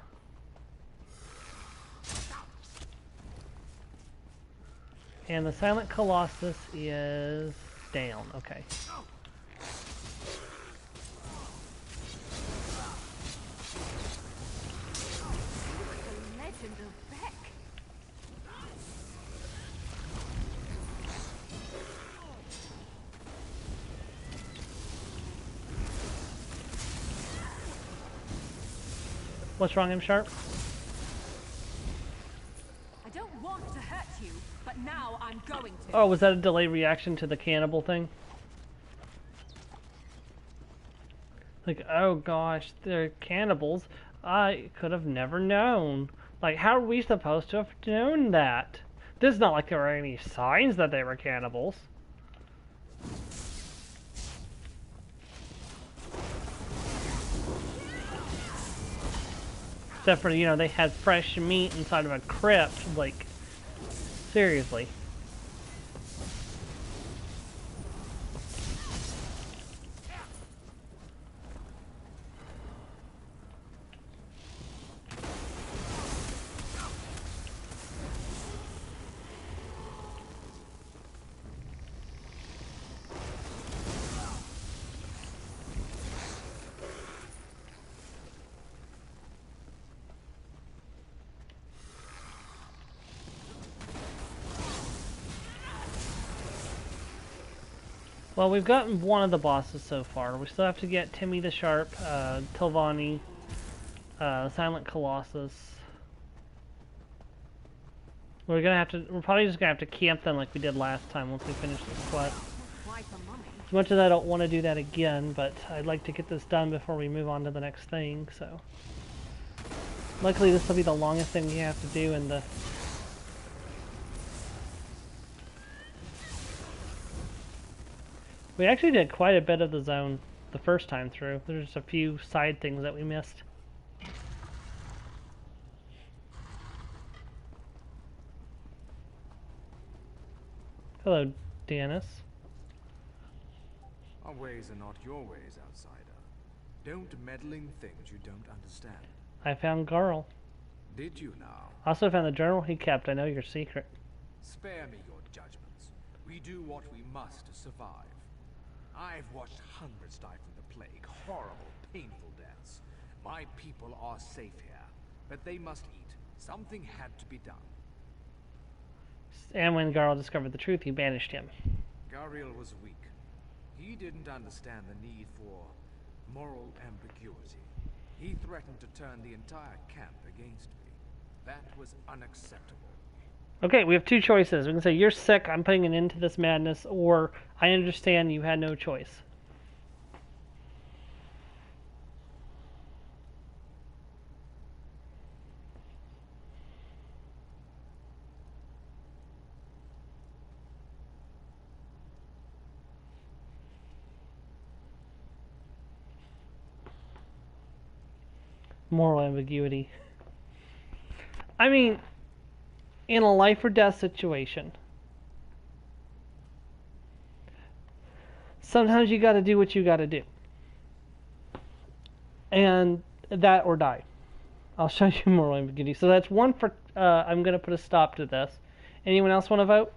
And the Silent Colossus is down. Okay. What's wrong, M Sharp? I don't want to hurt you, but now I'm going to. Oh, was that a delayed reaction to the cannibal thing? Like, oh gosh, they're cannibals. I could have never known. Like, how are we supposed to have known that? This is not like there were any signs that they were cannibals. Except for, you know, they had fresh meat inside of a crypt. Like, seriously. Well, we've gotten one of the bosses so far. We still have to get Timmy the Sharp, Tilvani, Silent Colossus. We're probably just gonna have to camp them like we did last time once we finish this quest. As much as I don't want to do that again, but I'd like to get this done before we move on to the next thing, so. Luckily this will be the longest thing we have to do in the... We actually did quite a bit of the zone the first time through. There's just a few side things that we missed. Hello, Dennis. Our ways are not your ways, outsider. Don't meddle in things you don't understand. I found Garl. Did you now? Also found the journal he kept. I know your secret. Spare me your judgments. We do what we must to survive. I've watched hundreds die from the plague. Horrible, painful deaths. My people are safe here, but they must eat. Something had to be done. And when Garl discovered the truth, he banished him. Gariel was weak. He didn't understand the need for moral ambiguity. He threatened to turn the entire camp against me. That was unacceptable. Okay, we have two choices. We can say, you're sick, I'm putting an end to this madness, or I understand you had no choice. Moral ambiguity. I mean, in a life or death situation, sometimes you gotta do what you gotta do. And that or die. I'll show you moral ambiguity. So that's one for, I'm gonna put a stop to this. Anyone else want to vote?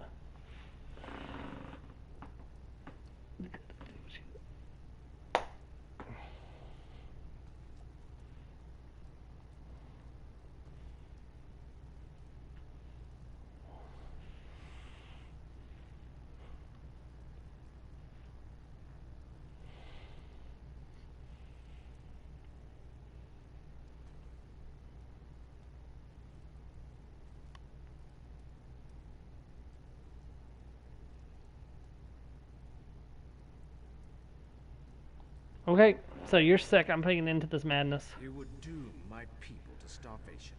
Okay, so you're sick. I'm putting an end to this madness. You would doom my people to starvation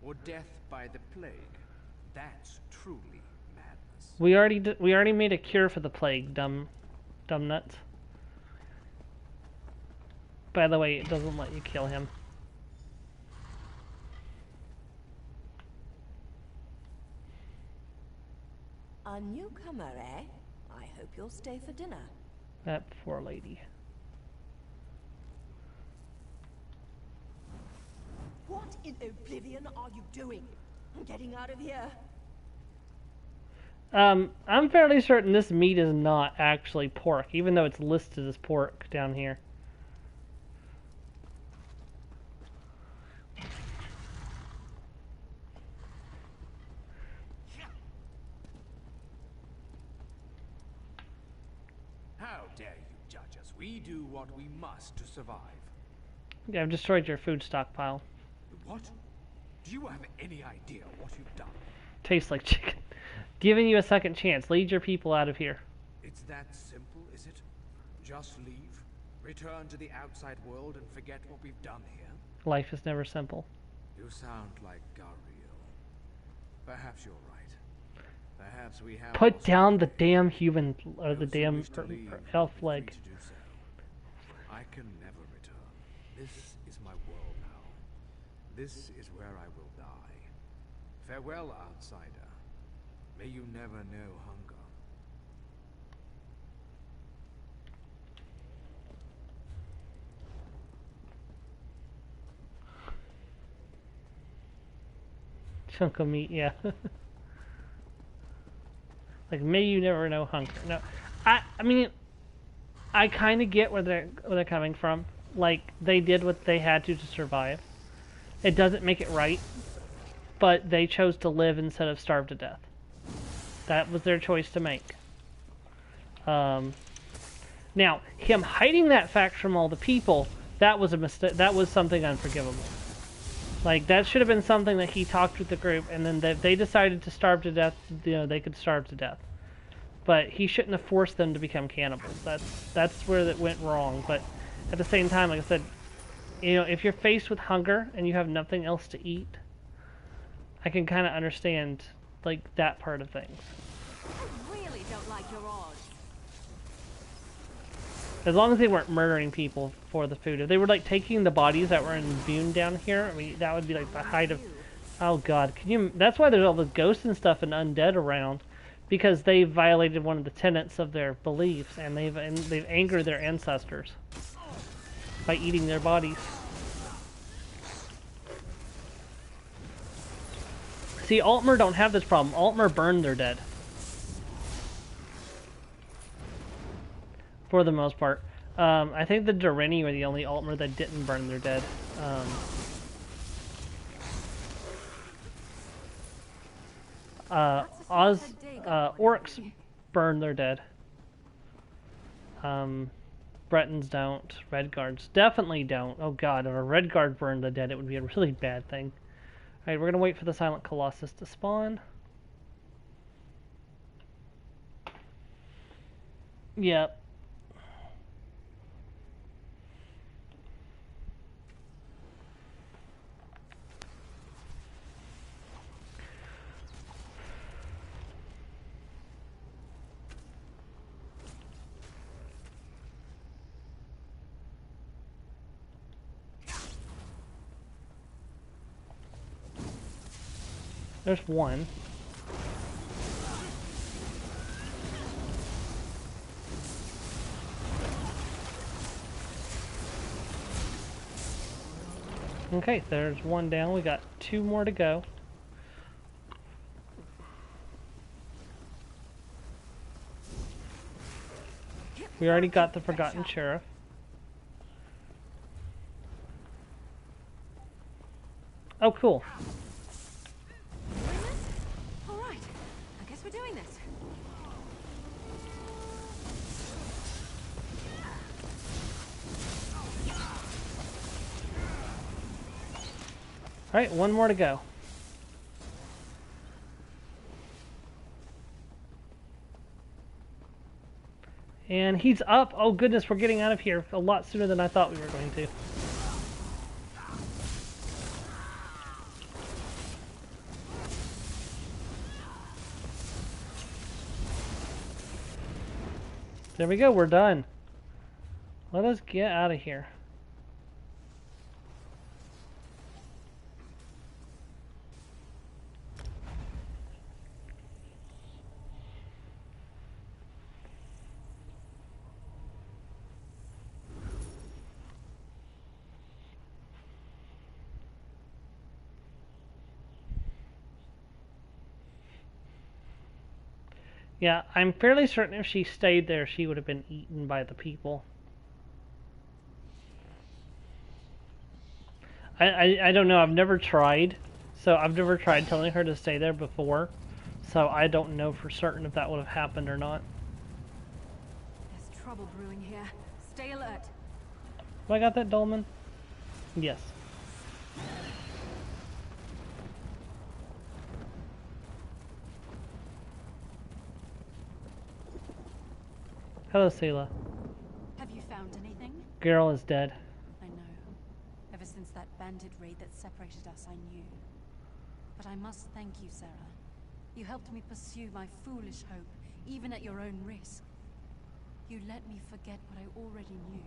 or death by the plague. That's truly madness. We already made a cure for the plague, dumb nuts. By the way, it doesn't let you kill him. A newcomer, eh? I hope you'll stay for dinner. That poor lady. What in oblivion are you doing? I'm getting out of here. I'm fairly certain this meat is not actually pork, even though it's listed as pork down here. How dare you judge us? We do what we must to survive. Yeah, I've destroyed your food stockpile. What? Do you have any idea what you've done? Tastes like chicken. Giving you a second chance. Lead your people out of here. It's that simple, is it? Just leave? Return to the outside world and forget what we've done here? Life is never simple. You sound like Gariel. Perhaps you're right. Perhaps we have... Put down the damn human, or the damn elf leg. I can never return. This is my world now. This is where I will die. Farewell, outsider. May you never know hunger. Chunk of meat, yeah. Like, may you never know hunger. No, I mean, I kind of get where they're coming from. Like, they did what they had to survive. It doesn't make it right, but they chose to live instead of starve to death. That was their choice to make. Now, him hiding that fact from all the people, that was a mistake. That was something unforgivable. Like, that should have been something that he talked with the group, and then if they decided to starve to death, you know, they could starve to death. But he shouldn't have forced them to become cannibals. That's where that went wrong. But at the same time, like I said, you know, if you're faced with hunger and you have nothing else to eat, I can kind of understand, like, that part of things. I really don't like your odds. As long as they weren't murdering people for the food. If they were, like, taking the bodies that were imbued down here, I mean, that would be, like, the height of... Oh, God. Can you... That's why there's all the ghosts and stuff and undead around. Because they violated one of the tenets of their beliefs, and they've angered their ancestors by eating their bodies. See, Altmer don't have this problem. Altmer burned their dead. For the most part. I think the Durini were the only Altmer that didn't burn their dead. Orcs burn their dead. Bretons don't. Redguards definitely don't. Oh god, if a Redguard burned the dead, it would be a really bad thing. Alright, we're gonna wait for the Silent Colossus to spawn. Yep. There's one. Okay, there's one down. We got 2 more to go. We already got the Forgotten Sheriff. Oh, cool. Alright, I guess we're doing this. Alright, 1 more to go. And he's up. Oh goodness, we're getting out of here a lot sooner than I thought we were going to. There we go, we're done. Let us get out of here. Yeah, I'm fairly certain if she stayed there, she would have been eaten by the people. I don't know, I've never tried. So I've never tried telling her to stay there before. So I don't know for certain if that would have happened or not. There's trouble brewing here. Stay alert. Have I got that, Dolman? Yes. Hello, Selah. Have you found anything? Girl is dead. I know. Ever since that bandit raid that separated us, I knew. But I must thank you, Sarah. You helped me pursue my foolish hope, even at your own risk. You let me forget what I already knew.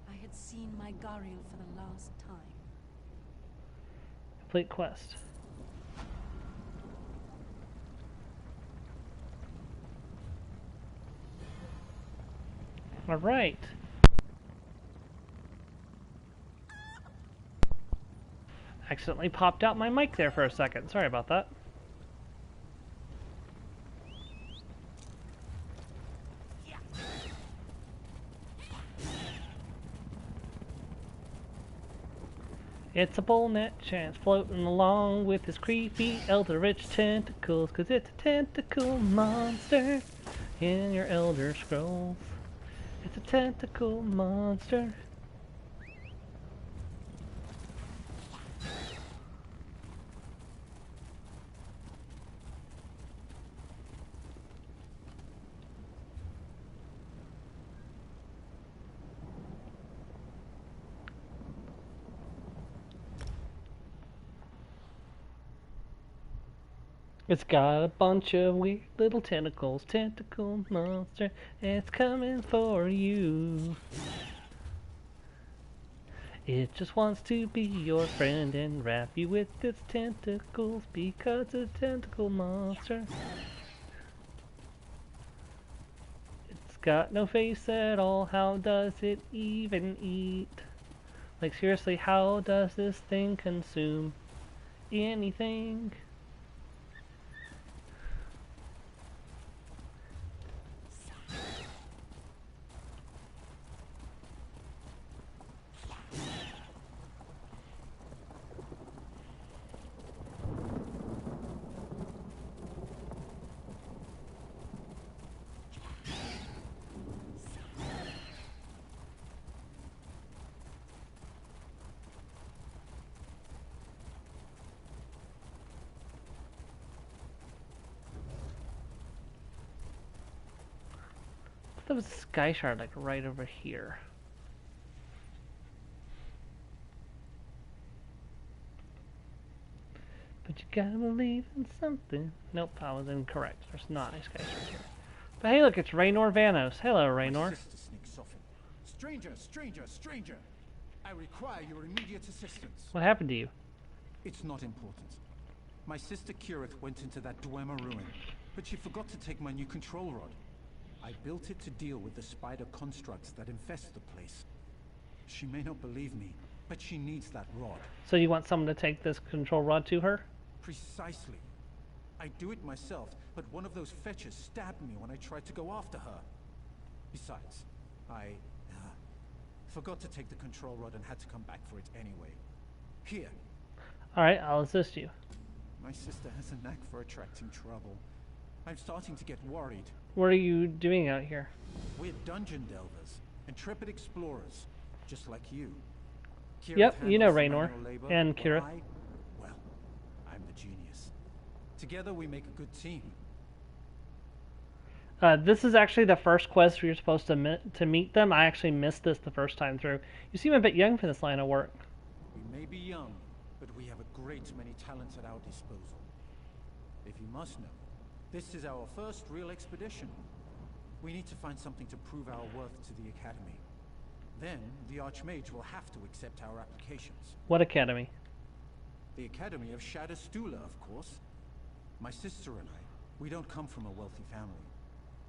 I had seen my Gariel for the last time. Complete quest. All right. Accidentally popped out my mic there for a second. Sorry about that. It's a bullnet chance floating along with his creepy eldritch tentacles, 'cause it's a tentacle monster in your Elder Scrolls. tentacle monster. It's got a bunch of weird little tentacles, tentacle monster, and it's coming for you. It just wants to be your friend and wrap you with its tentacles because it's a tentacle monster. It's got no face at all, how does it even eat? Like seriously, how does this thing consume anything? There was a sky shard like right over here. But you gotta believe in something. Nope, I was incorrect. There's not a sky shard here. But hey, look, it's Raynor Vanos. Hello, Raynor. My sister sneaks off him. Stranger, stranger, stranger! I require your immediate assistance. What happened to you? It's not important. My sister Kirith went into that Dwemer ruin, but she forgot to take my new control rod. I built it to deal with the spider constructs that infest the place. She may not believe me, but she needs that rod. So you want someone to take this control rod to her? Precisely. I'd do it myself, but one of those fetchers stabbed me when I tried to go after her. Besides, I forgot to take the control rod and had to come back for it anyway. Here. Alright, I'll assist you. My sister has a knack for attracting trouble. I'm starting to get worried. What are you doing out here? We're dungeon delvers, intrepid explorers, just like you. Kirith Yep, you know handles the Raynor manual labor, and while Kirith. Well, I'm the genius. Together we make a good team. This is actually the first quest where you're supposed to meet them. I actually missed this the first time through. You seem a bit young for this line of work. We may be young, but we have a great many talents at our disposal. If you must know, this is our first real expedition. We need to find something to prove our worth to the Academy. Then, the Archmage will have to accept our applications. What academy? The Academy of Shadowstula, of course. My sister and I, we don't come from a wealthy family.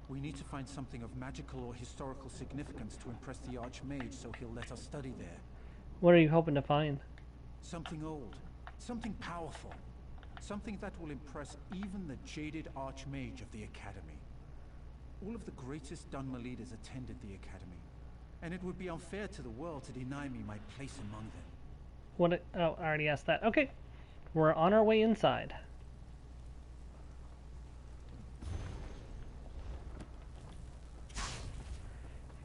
We need to find something of magical or historical significance to impress the Archmage so he'll let us study there. What are you hoping to find? Something old, something powerful. Something that will impress even the jaded Archmage of the Academy. All of the greatest Dunmer leaders attended the Academy, and it would be unfair to the world to deny me my place among them. What? Oh, I already asked that. Okay, we're on our way inside.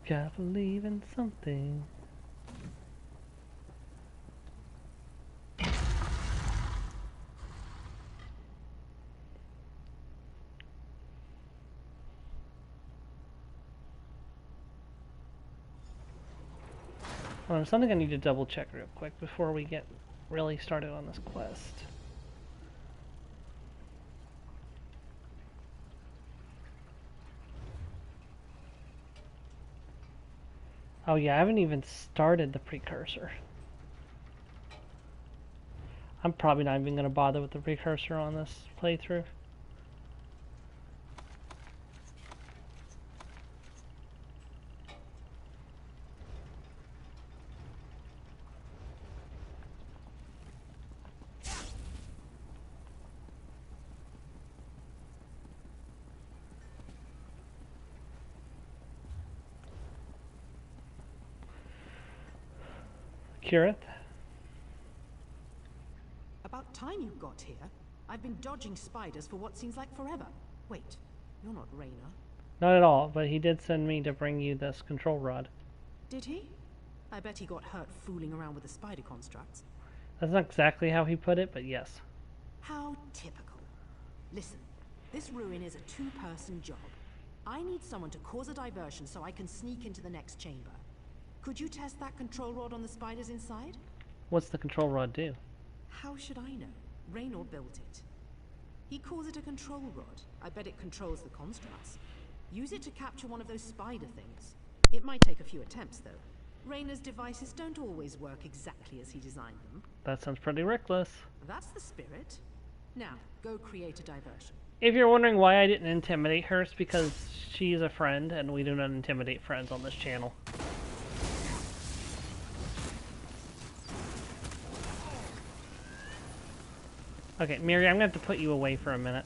Gotta believe in something. Something I need to double check real quick before we get really started on this quest. Oh yeah, I haven't even started the precursor. I'm probably not even going to bother with the precursor on this playthrough. Kirith? About time you got here. I've been dodging spiders for what seems like forever. Wait, you're not Raynor. Not at all, but he did send me to bring you this control rod. Did he? I bet he got hurt fooling around with the spider constructs. That's not exactly how he put it, but yes. How typical. Listen, this ruin is a two-person job. I need someone to cause a diversion so I can sneak into the next chamber. Could you test that control rod on the spiders inside? What's the control rod do? How should I know? Raynor built it. He calls it a control rod. I bet it controls the constructs. Use it to capture one of those spider things. It might take a few attempts, though. Raynor's devices don't always work exactly as he designed them. That sounds pretty reckless. That's the spirit. Now, go create a diversion. If you're wondering why I didn't intimidate her, it's because she's a friend, and we do not intimidate friends on this channel. Okay, Miri, I'm going to have to put you away for a minute.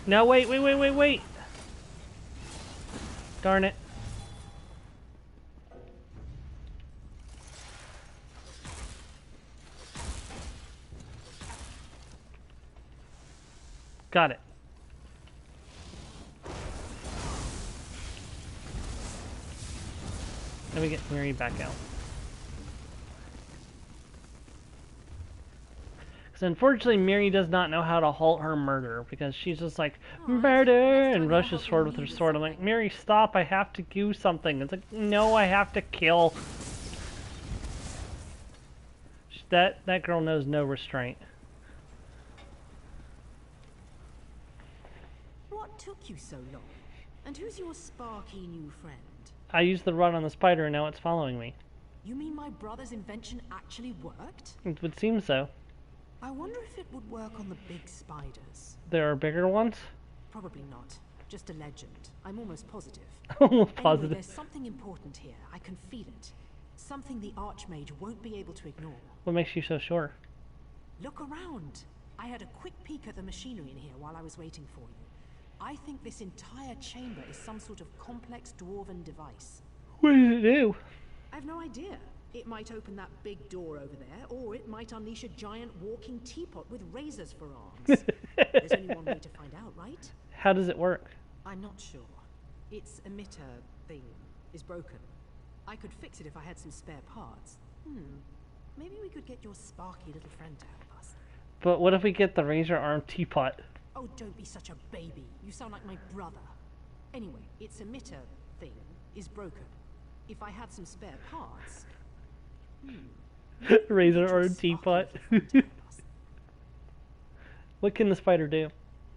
No, wait. Darn it. Got it. Let me get Miri back out. Because unfortunately, Miri does not know how to halt her murder, because she's just like, murder, and rushes forward with her sword. I'm like, Miri, stop, I have to do something. It's like, no, I have to kill. That girl knows no restraint. What took you so long? And who's your sparky new friend? I used the rod on the spider, and now it's following me. You mean my brother's invention actually worked? It would seem so. I wonder if it would work on the big spiders. There are bigger ones? Probably not. Just a legend. I'm almost positive. Almost positive. Anyway, there's something important here. I can feel it. Something the Archmage won't be able to ignore. What makes you so sure? Look around. I had a quick peek at the machinery in here while I was waiting for you. I think this entire chamber is some sort of complex dwarven device. What does it do? I have no idea. It might open that big door over there, or it might unleash a giant walking teapot with razors for arms. There's only one way to find out, right? How does it work? I'm not sure. Its emitter thing is broken. I could fix it if I had some spare parts. Maybe we could get your sparky little friend to help us. But what if we get the razor-armed teapot? Oh, don't be such a baby. You sound like my brother. Anyway, its emitter thing is broken. If I had some spare parts... Razor-armed teapot. What can the spider do?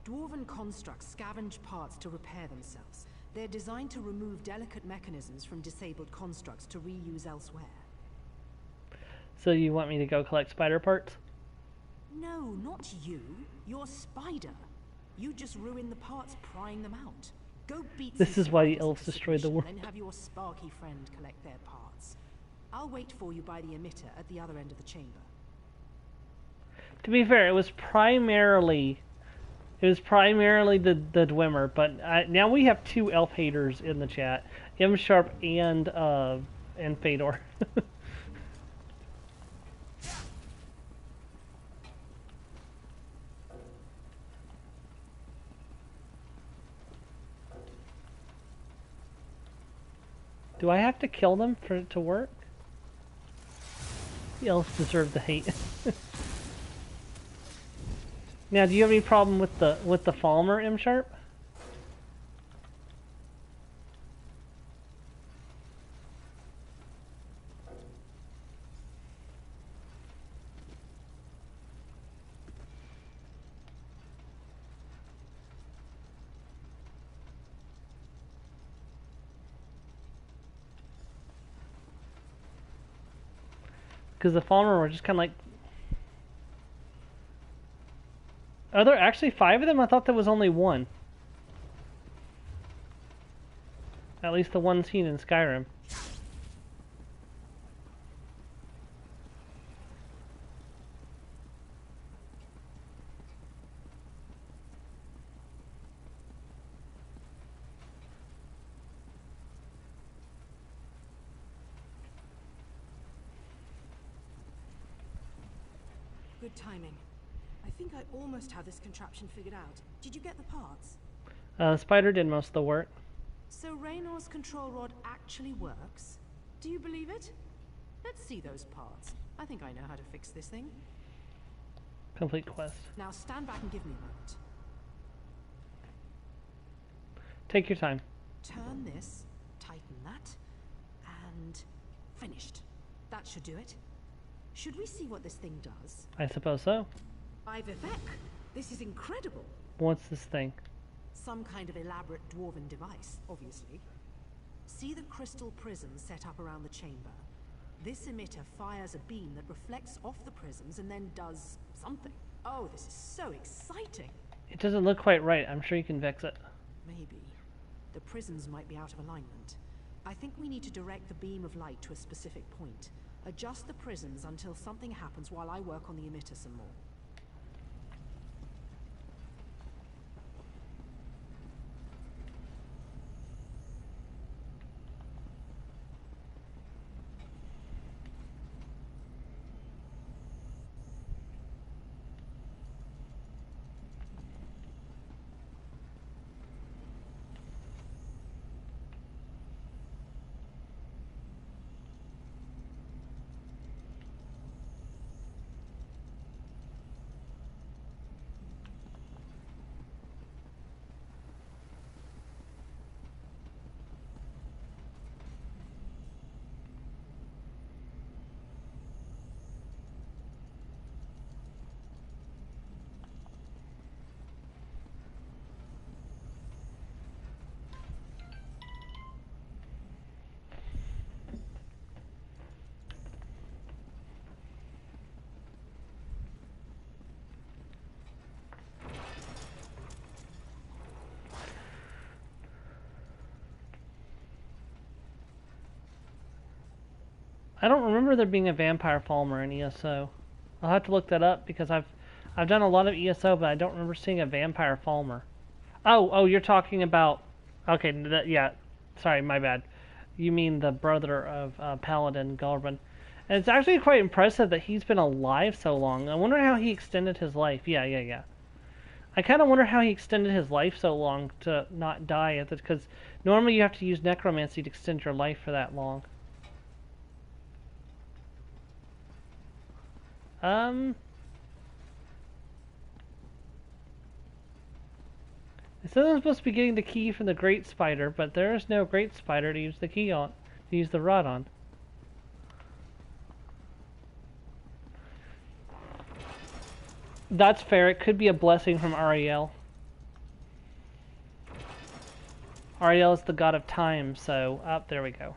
Dwarven constructs scavenge parts to repair themselves. They're designed to remove delicate mechanisms from disabled constructs to reuse elsewhere. So you want me to go collect spider parts? No, not you. Your spider. You just ruined the parts prying them out. Go beat This some is why the spiders elves into destroyed the submission, world. Then have your sparky friend collect their parts. I'll wait for you by the emitter at the other end of the chamber. To be fair, it was primarily the Dwemer, but now we have two elf haters in the chat, M Sharp and Fedor. Do I have to kill them for it to work? The elves deserve the hate. Now, do you have any problem with the Falmer, M Sharp? Because the Falmer were just kind of like... Are there actually 5 of them? I thought there was only 1. At least the one seen in Skyrim. Good timing. I think I almost have this contraption figured out. Did you get the parts? The spider did most of the work. So Raynor's control rod actually works? Do you believe it? Let's see those parts. I think I know how to fix this thing. Complete quest. Now stand back and give me a moment. Take your time. Turn this, tighten that, and finished. That should do it. Should we see what this thing does? I suppose so. By Vivek, this is incredible. What's this thing? Some kind of elaborate dwarven device, obviously. See the crystal prisms set up around the chamber? This emitter fires a beam that reflects off the prisms and then does something. Oh, this is so exciting. It doesn't look quite right. I'm sure you can fix it. Maybe. The prisms might be out of alignment. I think we need to direct the beam of light to a specific point. Adjust the prisms until something happens while I work on the emitter some more. I don't remember there being a vampire Falmer in ESO. I'll have to look that up because I've done a lot of ESO, but I don't remember seeing a vampire Falmer. Oh, you're talking about... Okay, yeah. Sorry, my bad. You mean the brother of Paladin Galrbin. And it's actually quite impressive that he's been alive so long. I wonder how he extended his life. Yeah. I kind of wonder how he extended his life so long to not die at it, because normally you have to use necromancy to extend your life for that long. It says I'm supposed to be getting the key from the Great Spider, but there is no Great Spider to use the key on, to use the rod on. That's fair. It could be a blessing from Ariel. Ariel is the god of time, so... there we go.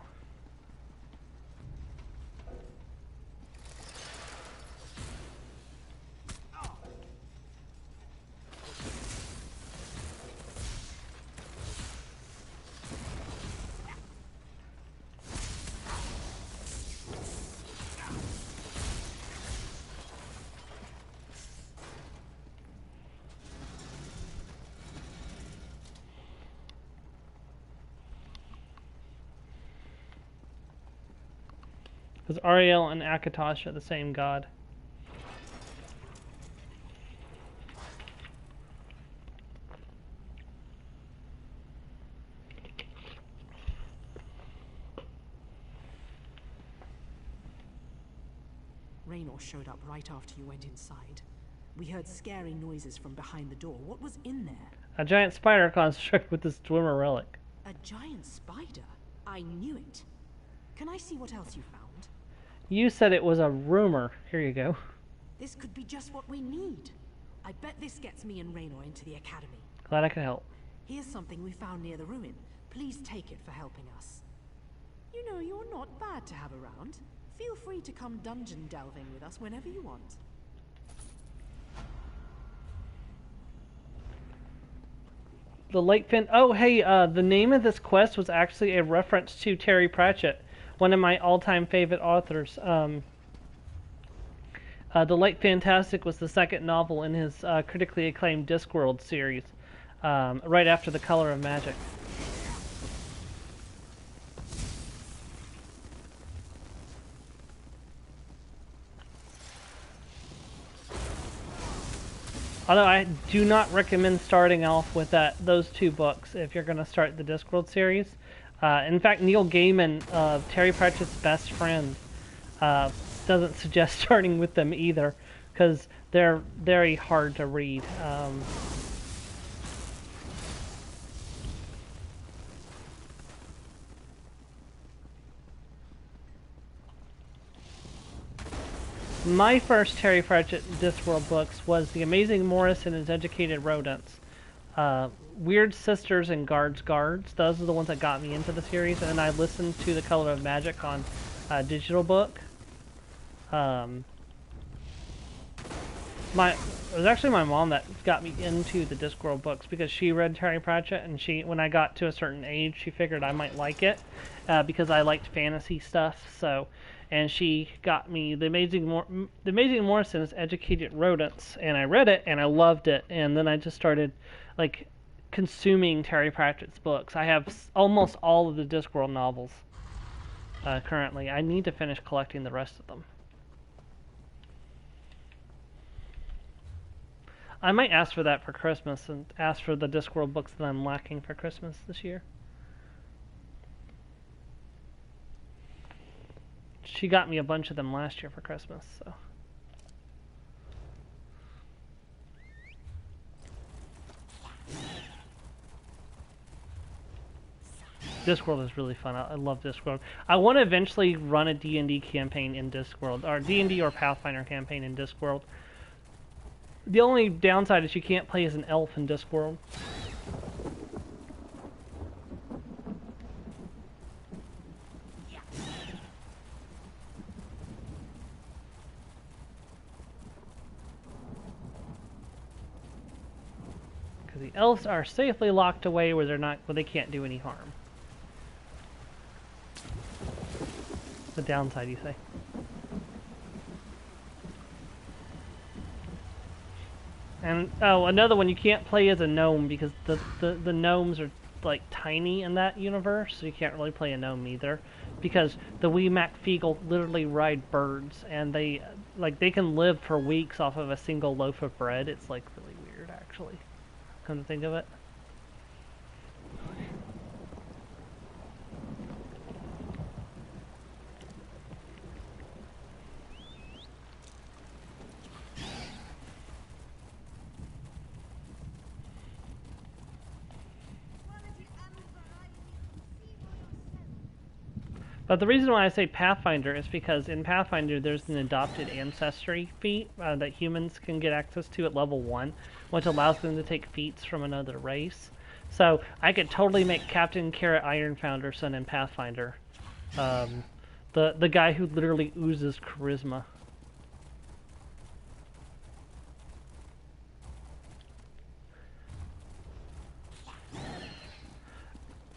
Because Ariel and Akatosh are the same god. Raynor showed up right after you went inside. We heard scary noises from behind the door. What was in there? A giant spider construct with this Dwemer relic. A giant spider? I knew it. Can I see what else you found? You said it was a rumor. Here you go. This could be just what we need. I bet this gets me and Raynor into the academy. Glad I could help. Here's something we found near the ruin. Please take it for helping us. You know, you're not bad to have around. Feel free to come dungeon delving with us whenever you want. The Late Fin. Oh, hey, the name of this quest was actually a reference to Terry Pratchett, one of my all-time favorite authors. The Late Fantastic was the second novel in his critically acclaimed Discworld series, right after The Color of Magic. Although I do not recommend starting off with those two books if you're going to start the Discworld series. In fact, Neil Gaiman, Terry Pratchett's best friend, doesn't suggest starting with them either, because they're very hard to read. My first Terry Pratchett Discworld books was The Amazing Morris and His Educated Rodents, Weird Sisters and Guards. Those are the ones that got me into the series, and then I listened to The Color of Magic on digital book. It was actually my mom that got me into the Discworld books because she read Terry Pratchett, and when I got to a certain age, she figured I might like it because I liked fantasy stuff. And she got me The Amazing Morrison's Educated Rodents, and I read it and I loved it, and then I just started consuming Terry Pratchett's books. I have almost all of the Discworld novels currently. I need to finish collecting the rest of them. I might ask for that for Christmas and ask for the Discworld books that I'm lacking for Christmas this year. She got me a bunch of them last year for Christmas, so. Discworld is really fun. I love Discworld. I want to eventually run a D&D campaign in Discworld, or D&D or Pathfinder campaign in Discworld. The only downside is you can't play as an elf in Discworld. Because the elves are safely locked away where they can't do any harm. The downside, you say? And another one, you can't play as a gnome because the gnomes are like tiny in that universe, so you can't really play a gnome either. Because the wee Macfeagle literally ride birds, and they can live for weeks off of a single loaf of bread. It's like really weird, actually. Come to think of it. But the reason why I say Pathfinder is because in Pathfinder there's an adopted ancestry feat that humans can get access to at level 1, which allows them to take feats from another race. So I could totally make Captain Carrot Ironfounderson in Pathfinder. The guy who literally oozes charisma.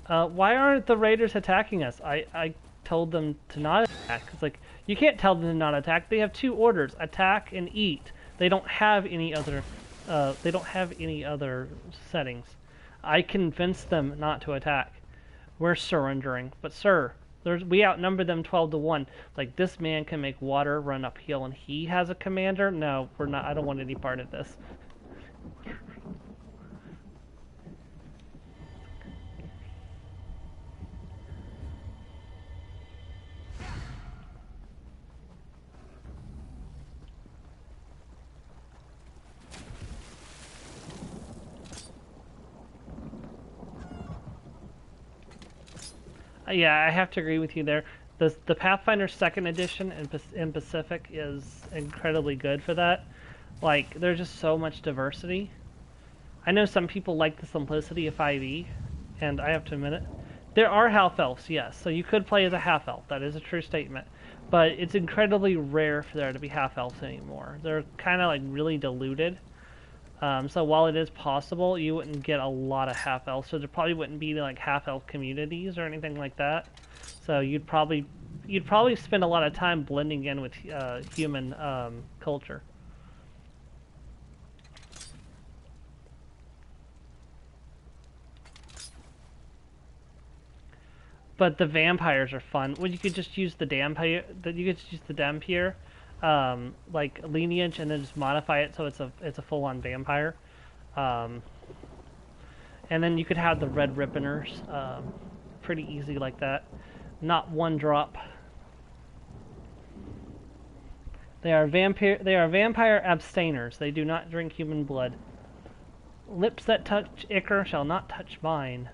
Why aren't the raiders attacking us? I told them to not attack. It's like, you can't tell them to not attack. They have 2 orders: attack and eat. They don't have any other settings. I convinced them not to attack. We're surrendering. But sir, we outnumber them 12-1. Like, this man can make water run uphill and he has a commander? No, we're not. I don't want any part of this. Yeah, I have to agree with you there. The Pathfinder 2nd edition in Pacific is incredibly good for that. Like, there's just so much diversity. I know some people like the simplicity of 5e, and I have to admit it. There are half-elves, yes, so you could play as a half-elf. That is a true statement. But it's incredibly rare for there to be half-elves anymore. They're kind of like really diluted. So while it is possible, you wouldn't get a lot of half-elves, so there probably wouldn't be like half-elf communities or anything like that. So you'd probably spend a lot of time blending in with human culture. But the vampires are fun. Well, you could just use the vampire. Like lineage, and then just modify it so it's a full-on vampire. And then you could have the red rippeners. Pretty easy like that. Not one drop. They are vampire abstainers. They do not drink human blood. Lips that touch ichor shall not touch mine.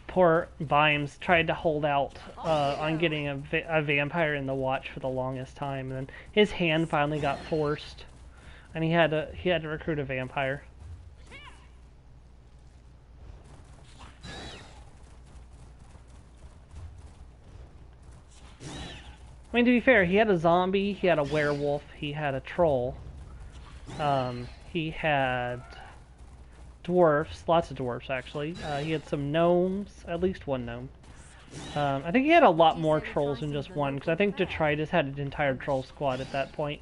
Poor Vimes tried to hold out on getting a vampire in the watch for the longest time, and then his hand finally got forced, and he had to recruit a vampire. I mean, to be fair, he had a zombie, he had a werewolf, he had a troll, he had dwarfs, lots of dwarfs actually. He had some gnomes, at least one gnome. I think he had a lot more trolls than just one, because I think Detritus had an entire troll squad at that point.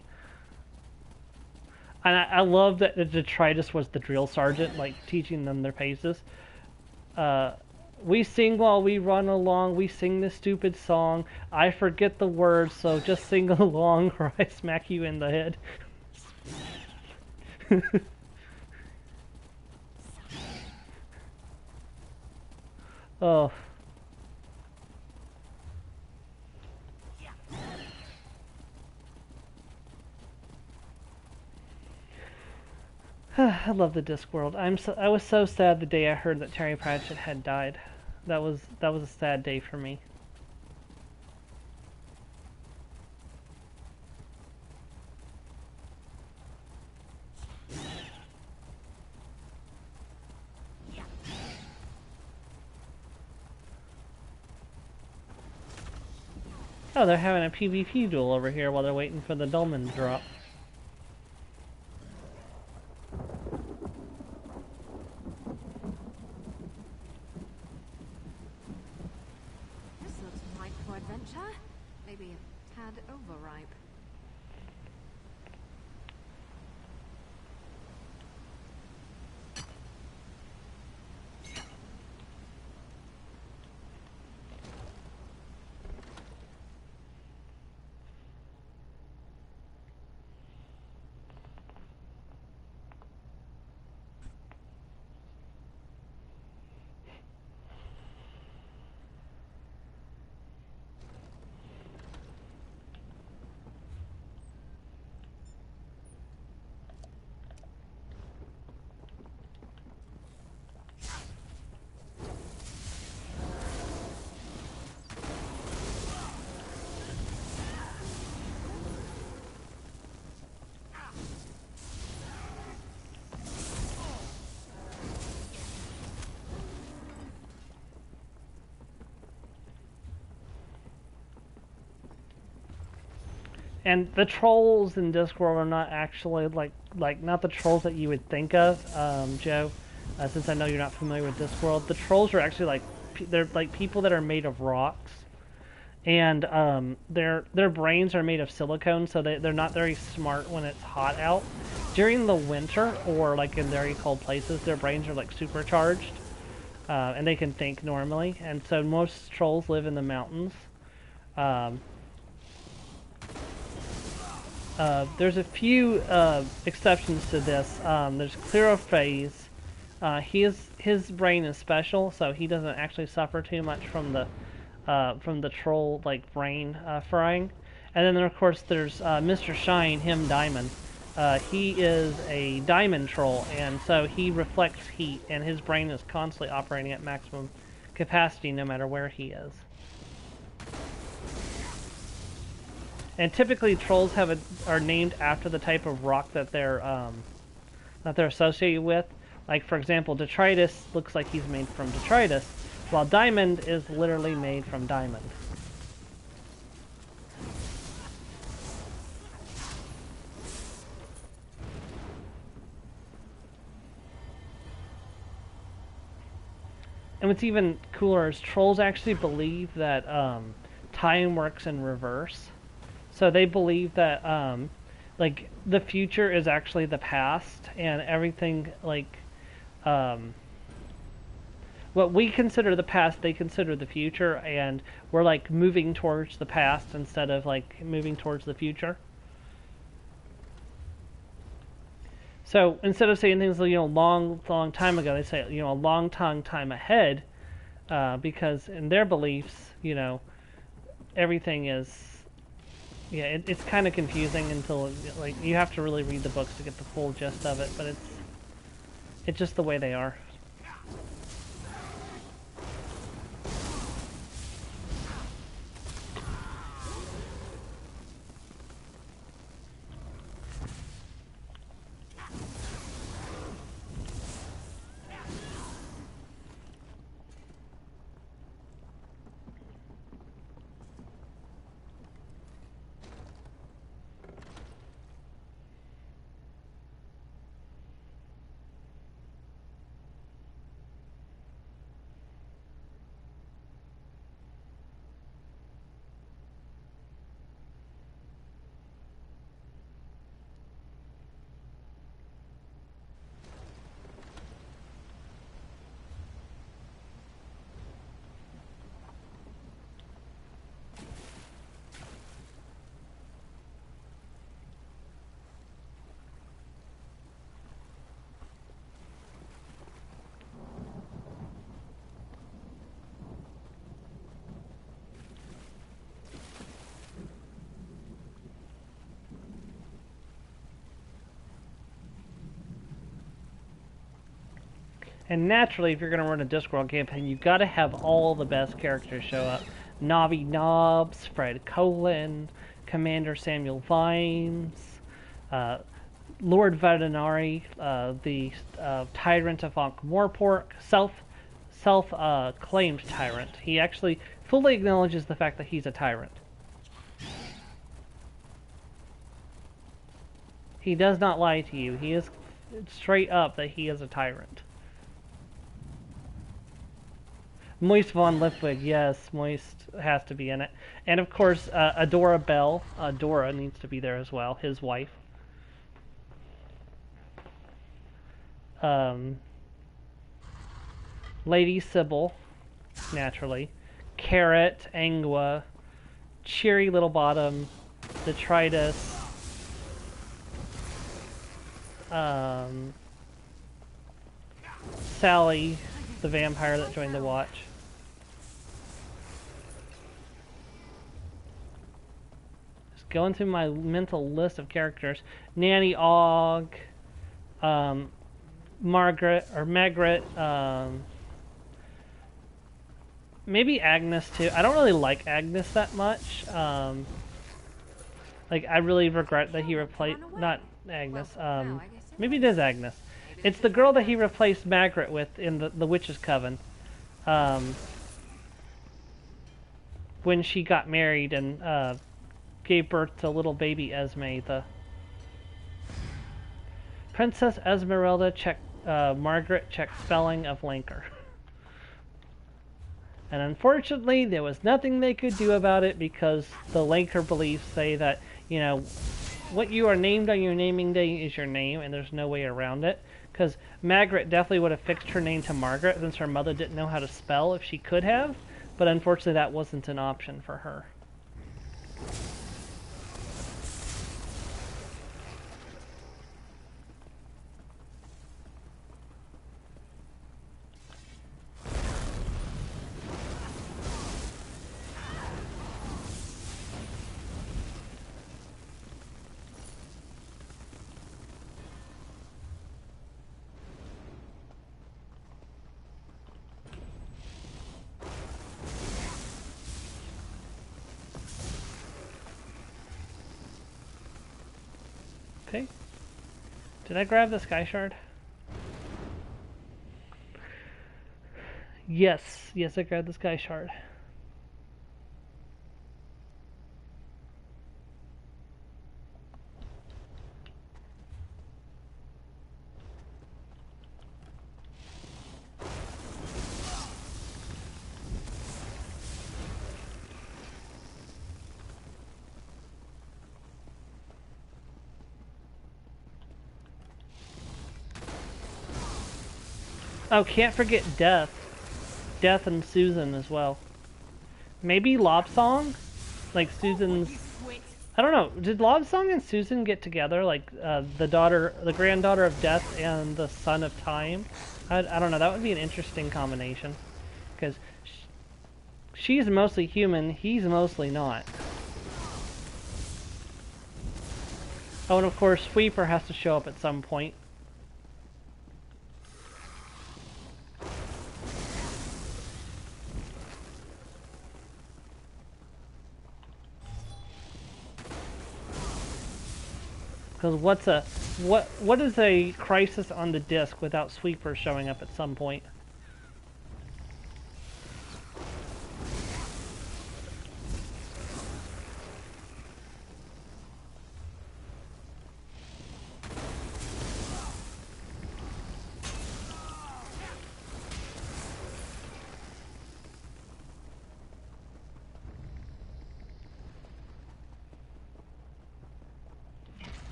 And I love that Detritus was the drill sergeant, like teaching them their paces. We sing while we run along, we sing this stupid song. I forget the words, so just sing along or I smack you in the head. Oh. I love the Discworld. I was so sad the day I heard that Terry Pratchett had died. That was a sad day for me. Oh, they're having a PvP duel over here while they're waiting for the dolmen to drop. This looks ripe for adventure. Maybe a tad overripe. And the trolls in Discworld are not actually like not the trolls that you would think of, Joe. Since I know you're not familiar with Discworld, the trolls are actually they're like people that are made of rocks, and their brains are made of silicone, so they're not very smart when it's hot out. During the winter or like in very cold places, their brains are like supercharged, and they can think normally. And so most trolls live in the mountains. There's a few exceptions to this. There's Clerophase. His brain is special, so he doesn't actually suffer too much from the troll like brain frying. And then of course there's Mr. Shine, him Diamond. He is a diamond troll, and so he reflects heat, and his brain is constantly operating at maximum capacity no matter where he is. And typically trolls are named after the type of rock that they're associated with. Like, for example, detritus looks like he's made from detritus, while diamond is literally made from diamond. And what's even cooler is trolls actually believe that time works in reverse. So they believe that like the future is actually the past, and everything like what we consider the past, they consider the future, and we're like moving towards the past instead of like moving towards the future. So instead of saying things like, long time ago, they say, a long time ahead, because in their beliefs, everything is, it's kind of confusing until, like, you have to really read the books to get the full gist of it, but it's just the way they are. And naturally, if you're going to run a Discworld campaign, you've got to have all the best characters show up. Navi Nobbs, Fred Colin, Commander Samuel Vimes, Lord Vetinari, the Tyrant of Ankh-Morpork, self-claimed tyrant. He actually fully acknowledges the fact that he's a tyrant. He does not lie to you. He is straight up that he is a tyrant. Moist von Lipwig, yes, Moist has to be in it. And of course, Adora Bell, Dora needs to be there as well, his wife. Lady Sybil, naturally. Carrot, Angua, Cheery Littlebottom, Detritus, Sally, the vampire that joined the Watch. Just going through my mental list of characters. Nanny Ogg, Margaret, maybe Agnes too. I don't really like Agnes that much. Like, I really regret that he replaced, not Agnes, maybe it is Agnes. It's the girl that he replaced Margaret with in the Witch's Coven. When she got married and gave birth to little baby Esme. The Princess Esmeralda, check Margaret, check spelling of Lanker. And unfortunately, there was nothing they could do about it because the Lanker beliefs say that, what you are named on your naming day is your name, and there's no way around it. Because Margaret definitely would have fixed her name to Margaret since her mother didn't know how to spell if she could have, but unfortunately that wasn't an option for her. Okay. Did I grab the sky shard? Yes. Yes, I grabbed the sky shard. Oh, can't forget Death. Death and Susan as well. Maybe Lobsong? Like Susan's... I don't know. Did Lobsong and Susan get together? Like the granddaughter of Death and the son of Time? I don't know. That would be an interesting combination. Because she's mostly human, he's mostly not. Oh, and of course, Sweeper has to show up at some point. Because what is a crisis on the disc without Sweeper showing up at some point?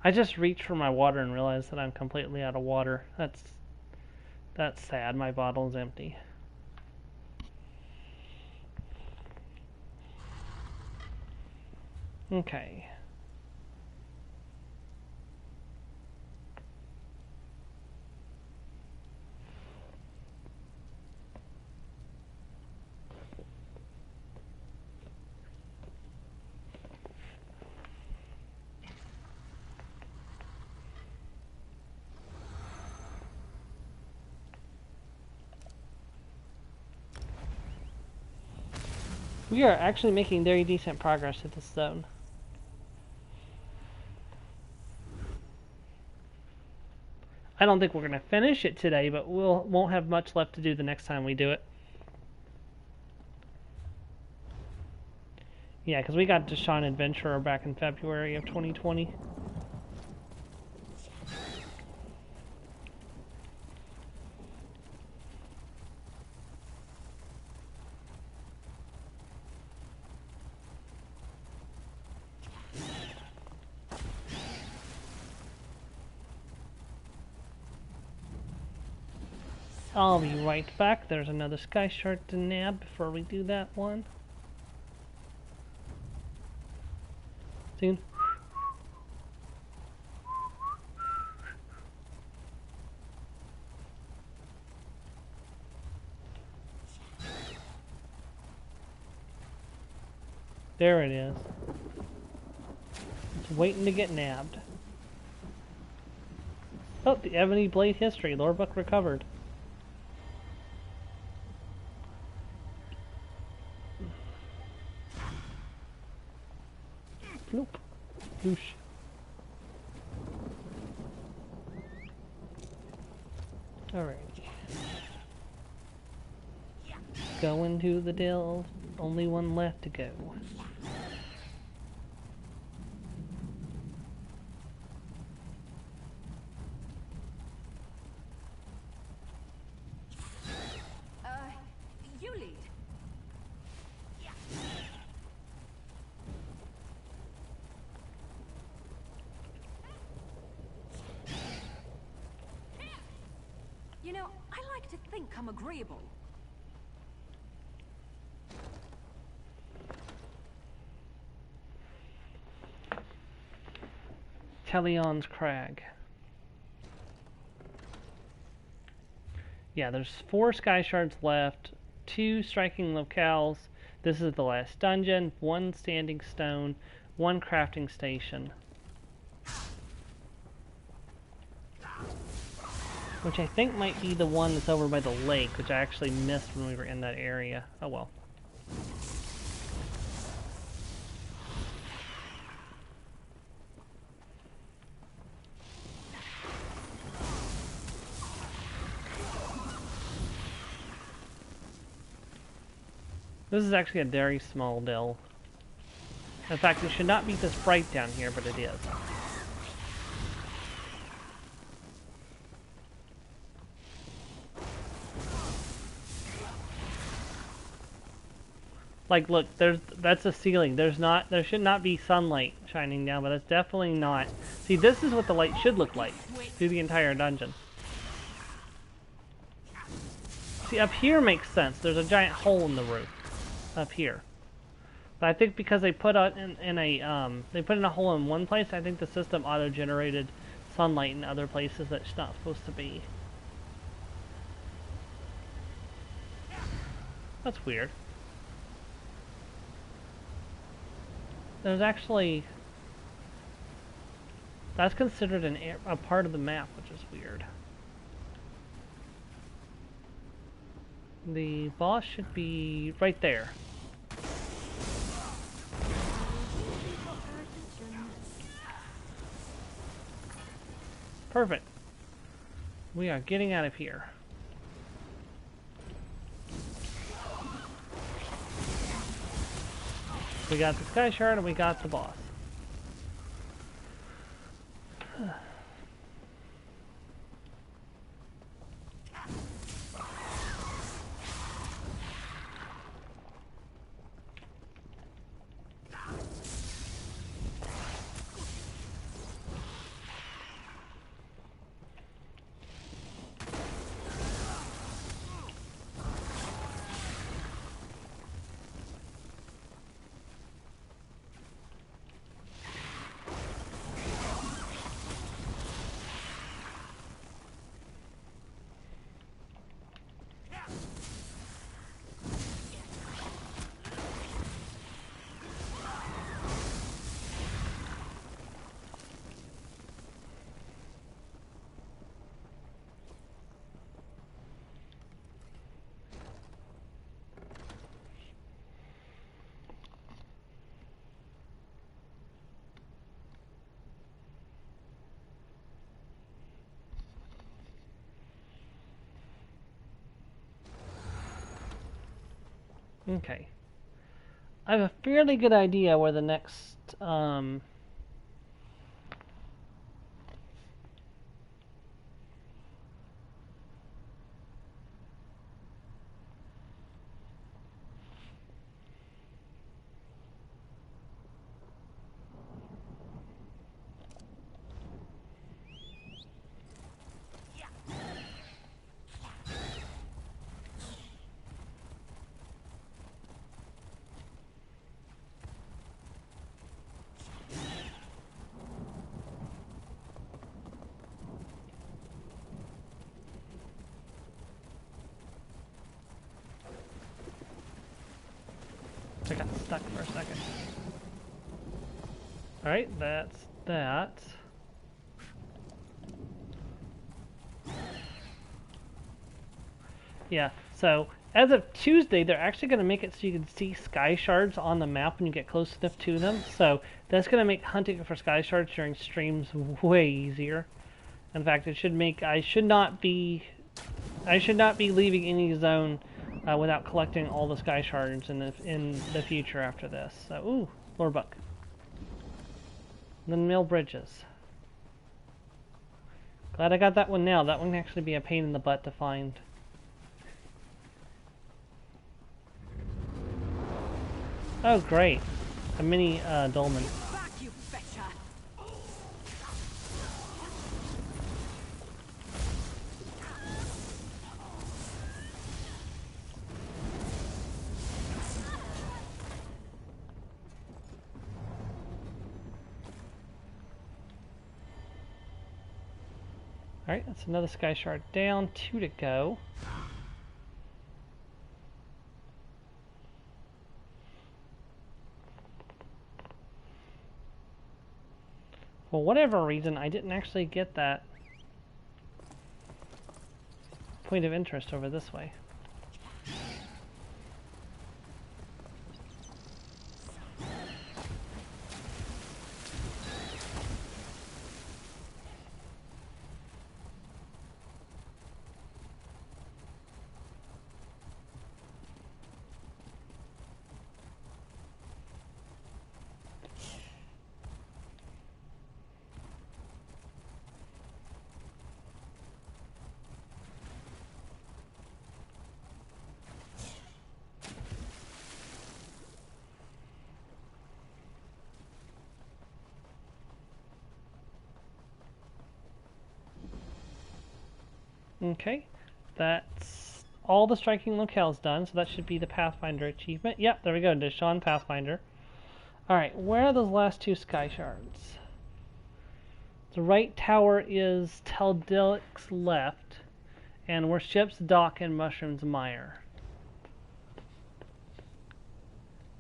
I just reached for my water and realized that I'm completely out of water. That's sad. My bottle's empty. Okay. We are actually making very decent progress with this zone. I don't think we're going to finish it today, but won't have much left to do the next time we do it. Yeah, because we got Deshaun Adventurer back in February of 2020. I'll be right back. There's another sky shard to nab before we do that one. Soon. There it is. It's waiting to get nabbed. Oh, the Ebony Blade history. Lorebook recovered. Nope. Whoosh. Alrighty. Going to the delve. Only one left to go. You lead. You know, I like to think I'm agreeable. Talion's Crag. Yeah, there's 4 sky shards left, 2 striking locales. This is the last dungeon, 1 standing stone, 1 crafting station. Which I think might be the one that's over by the lake, which I actually missed when we were in that area. Oh well. This is actually a very small dell. In fact, it should not be this bright down here, but it is. Like, look, that's a ceiling. There should not be sunlight shining down, but it's definitely not. See, this is what the light should look like through the entire dungeon. See, up here makes sense. There's a giant hole in the roof up here. But I think because they put in a hole in one place, I think the system auto-generated sunlight in other places that's not supposed to be. That's weird. There's actually... That's considered a part of the map, which is weird. The boss should be right there. Perfect. We are getting out of here. We got the Sky Shard and we got the boss. Okay. I have a fairly good idea where the next, I got stuck for a second. Alright, that's that. Yeah, so as of Tuesday, they're actually going to make it so you can see sky shards on the map when you get close enough to them. So that's going to make hunting for sky shards during streams way easier. In fact, it should make I should not be leaving any zone without collecting all the sky shards in the future after this. So, ooh, lore book. The mill bridges. Glad I got that one now. That one can actually be a pain in the butt to find. Oh, great. A mini dolmen. Back, you betcha. Alright, that's another sky shard down. 2 to go. For whatever reason, I didn't actually get that point of interest over this way. Okay, that's all the striking locales done, so that should be the Pathfinder achievement. Yep, there we go, Deshaun Pathfinder. Alright, where are those last two sky shards? The right tower is Teldilic's left, and where ships dock in Mushroom's Mire.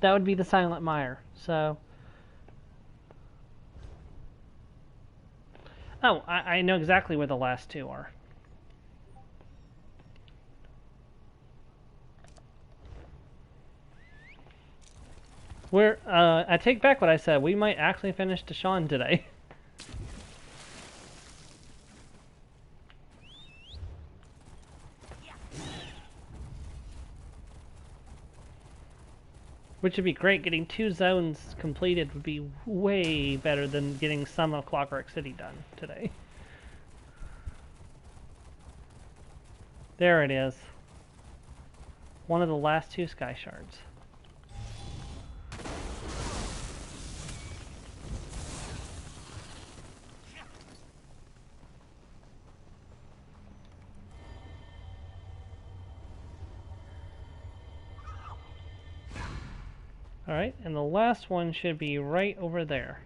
That would be the Silent Mire, so... Oh, I know exactly where the last two are. I take back what I said. We might actually finish Deshaun today. Which would be great. Getting 2 zones completed would be way better than getting some of Clockwork City done today. There it is. One of the last 2 sky shards. Alright, and the last one should be right over there.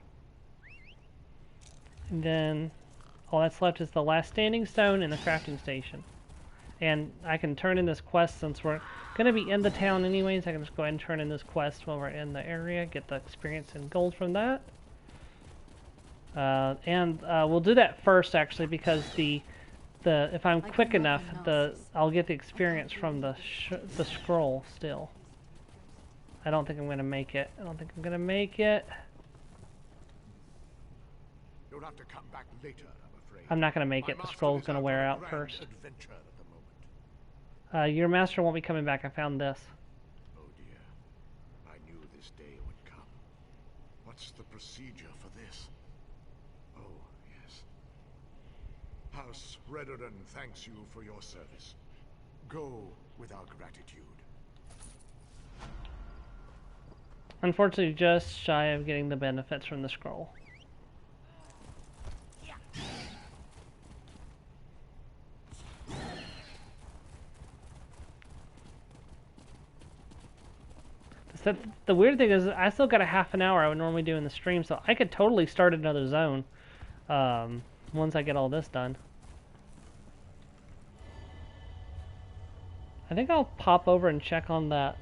And then all that's left is the last standing stone and the crafting station. And I can turn in this quest since we're going to be in the town anyways. I can just go ahead and turn in this quest while we're in the area, get the experience and gold from that. We'll do that first actually because if I'm quick enough, I'll get the experience from the scroll still. I don't think I'm going to make it. You'll have to come back later, I'm afraid. I'm not going to make it. The scroll's going to wear out first. Your master won't be coming back. I found this. Oh dear. I knew this day would come. What's the procedure for this? Oh, yes. House Redodon thanks you for your service. Go with our gratitude. Unfortunately, just shy of getting the benefits from the scroll. The weird thing is, I still got a half an hour I would normally do in the stream, so I could totally start another zone once I get all this done. I think I'll pop over and check on that.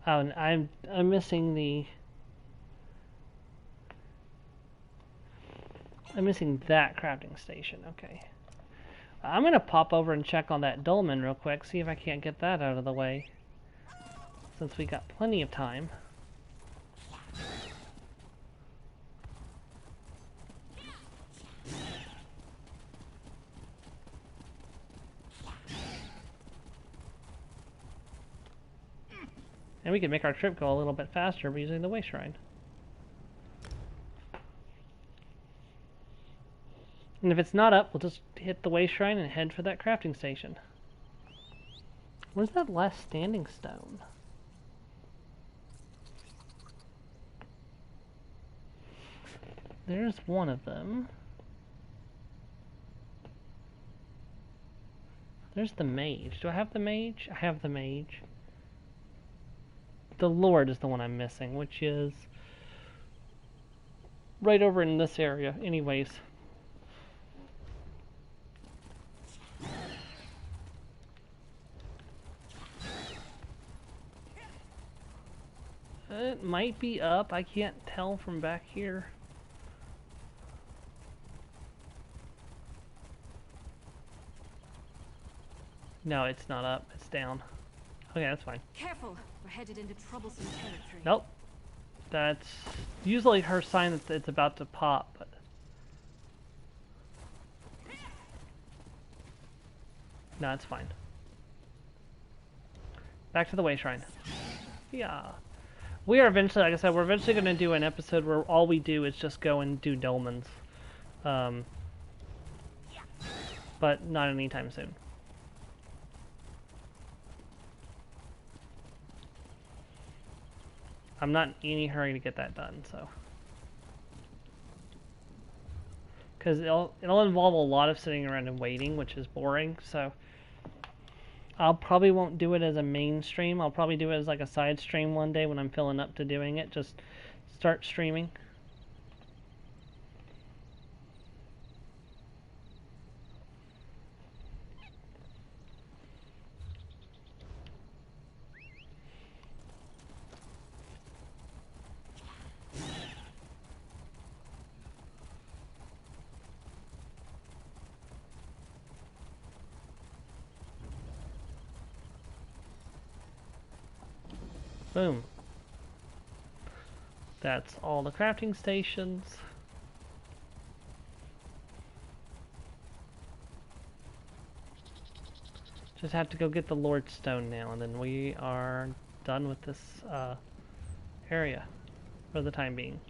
Oh, and I'm missing that crafting station. Okay. I'm gonna pop over and check on that dolmen real quick, see if I can't get that out of the way. Since we got plenty of time. And we can make our trip go a little bit faster by using the way shrine. And if it's not up, we'll just hit the way shrine and head for that crafting station. Where's that last standing stone? There's one of them. There's the mage. Do I have the mage? I have the mage. The Lord is the one I'm missing, which is right over in this area anyways. It might be up. I can't tell from back here. No, it's not up. It's down. Okay, that's fine. Careful, we're headed into troublesome territory. Nope. That's usually her sign that it's about to pop, but no, it's fine. Back to the way shrine. Yeah. We are eventually, like I said, we're eventually going to do an episode where all we do is just go and do dolmens. But not anytime soon. I'm not in any hurry to get that done, so. Because it'll involve a lot of sitting around and waiting, which is boring, so. I'll probably won't do it as a main stream. I'll probably do it as like a side stream one day when I'm filling up to doing it. Just start streaming. Boom. That's all the crafting stations. Just have to go get the Lord Stone now, and then we are done with this area for the time being.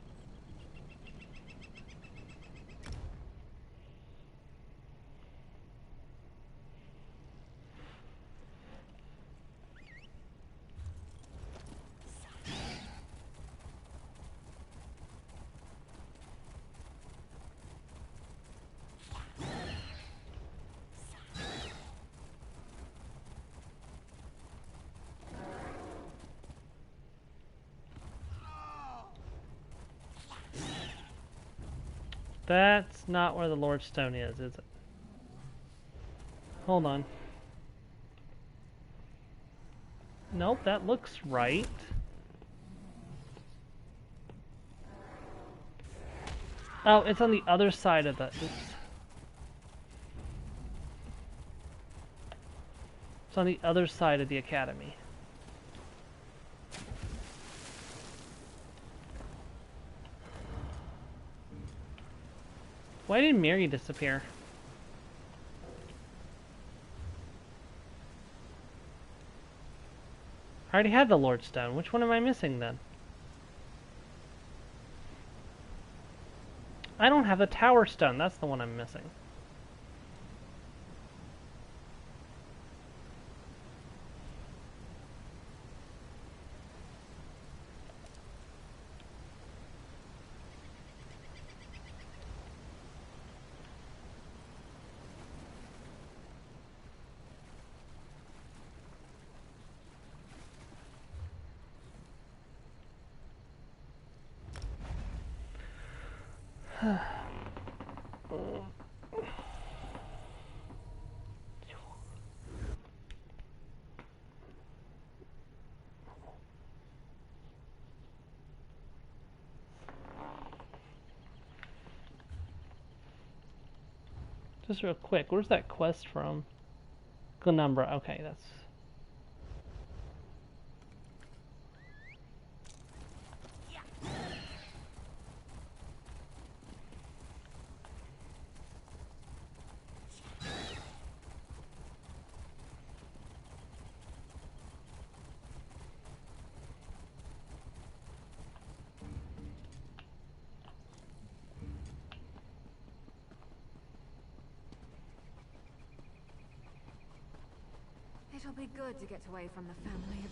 That's not where the Lord Stone is it? Hold on. Nope, that looks right. Oh, it's on the other side of the... Oops. It's on the other side of the academy. Why did Mary disappear? I already had the Lord Stone. Which one am I missing then? I don't have the Tower Stone. That's the one I'm missing. Just real quick, where's that quest from? Glenumbra. Okay, that's... It'll be good to get away from the family a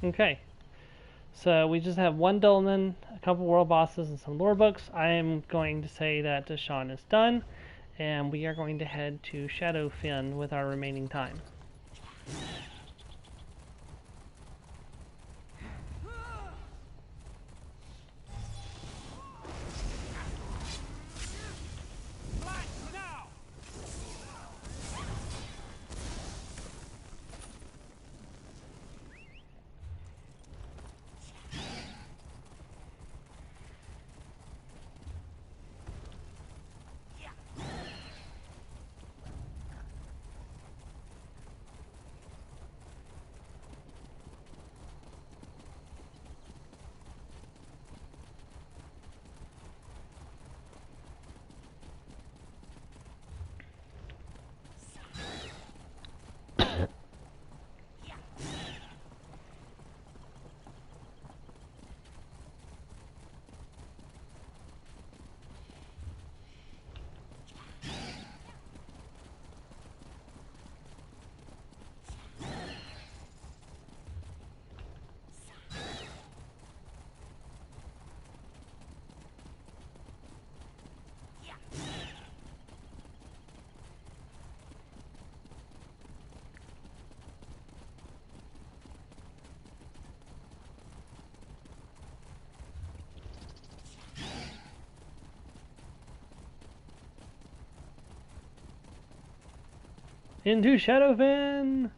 bit. Okay. So we just have one Dolmen, a couple world bosses, and some lore books. I am going to say that Deshaun is done, and we are going to head to Shadowfen with our remaining time. Into Shadowfen!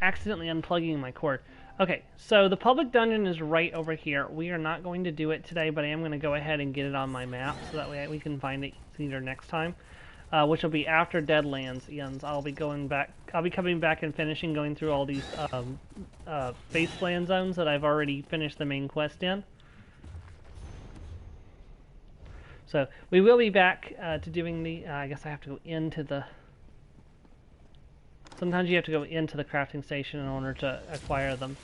Accidentally unplugging my cord. Okay, so the public dungeon is right over here. We are not going to do it today, but I am going to go ahead and get it on my map so that way we can find it easier next time, which will be after Deadlands ends. I'll be coming back and finishing going through all these Wasteland zones that I've already finished the main quest in. So we will be back to doing the. I guess I have to go into the. Sometimes you have to go into the crafting station in order to acquire them.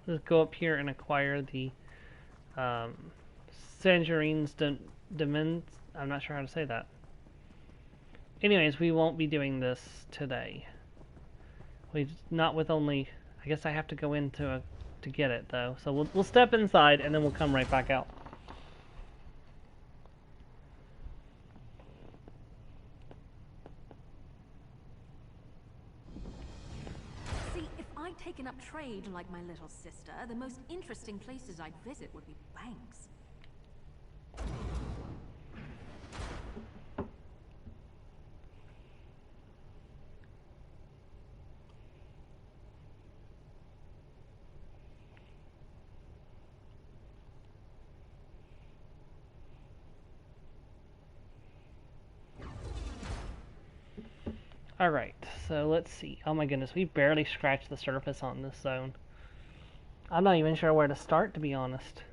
Just go up here and acquire the Sangerine's Demons. I'm not sure how to say that. Anyways, we won't be doing this today. Not with only. I guess I have to go into to get it though. So we'll step inside and then we'll come right back out. See, if I'd taken up trade like my little sister, the most interesting places I'd visit would be banks. Alright, so let's see. Oh my goodness, we barely scratched the surface on this zone. I'm not even sure where to start, to be honest.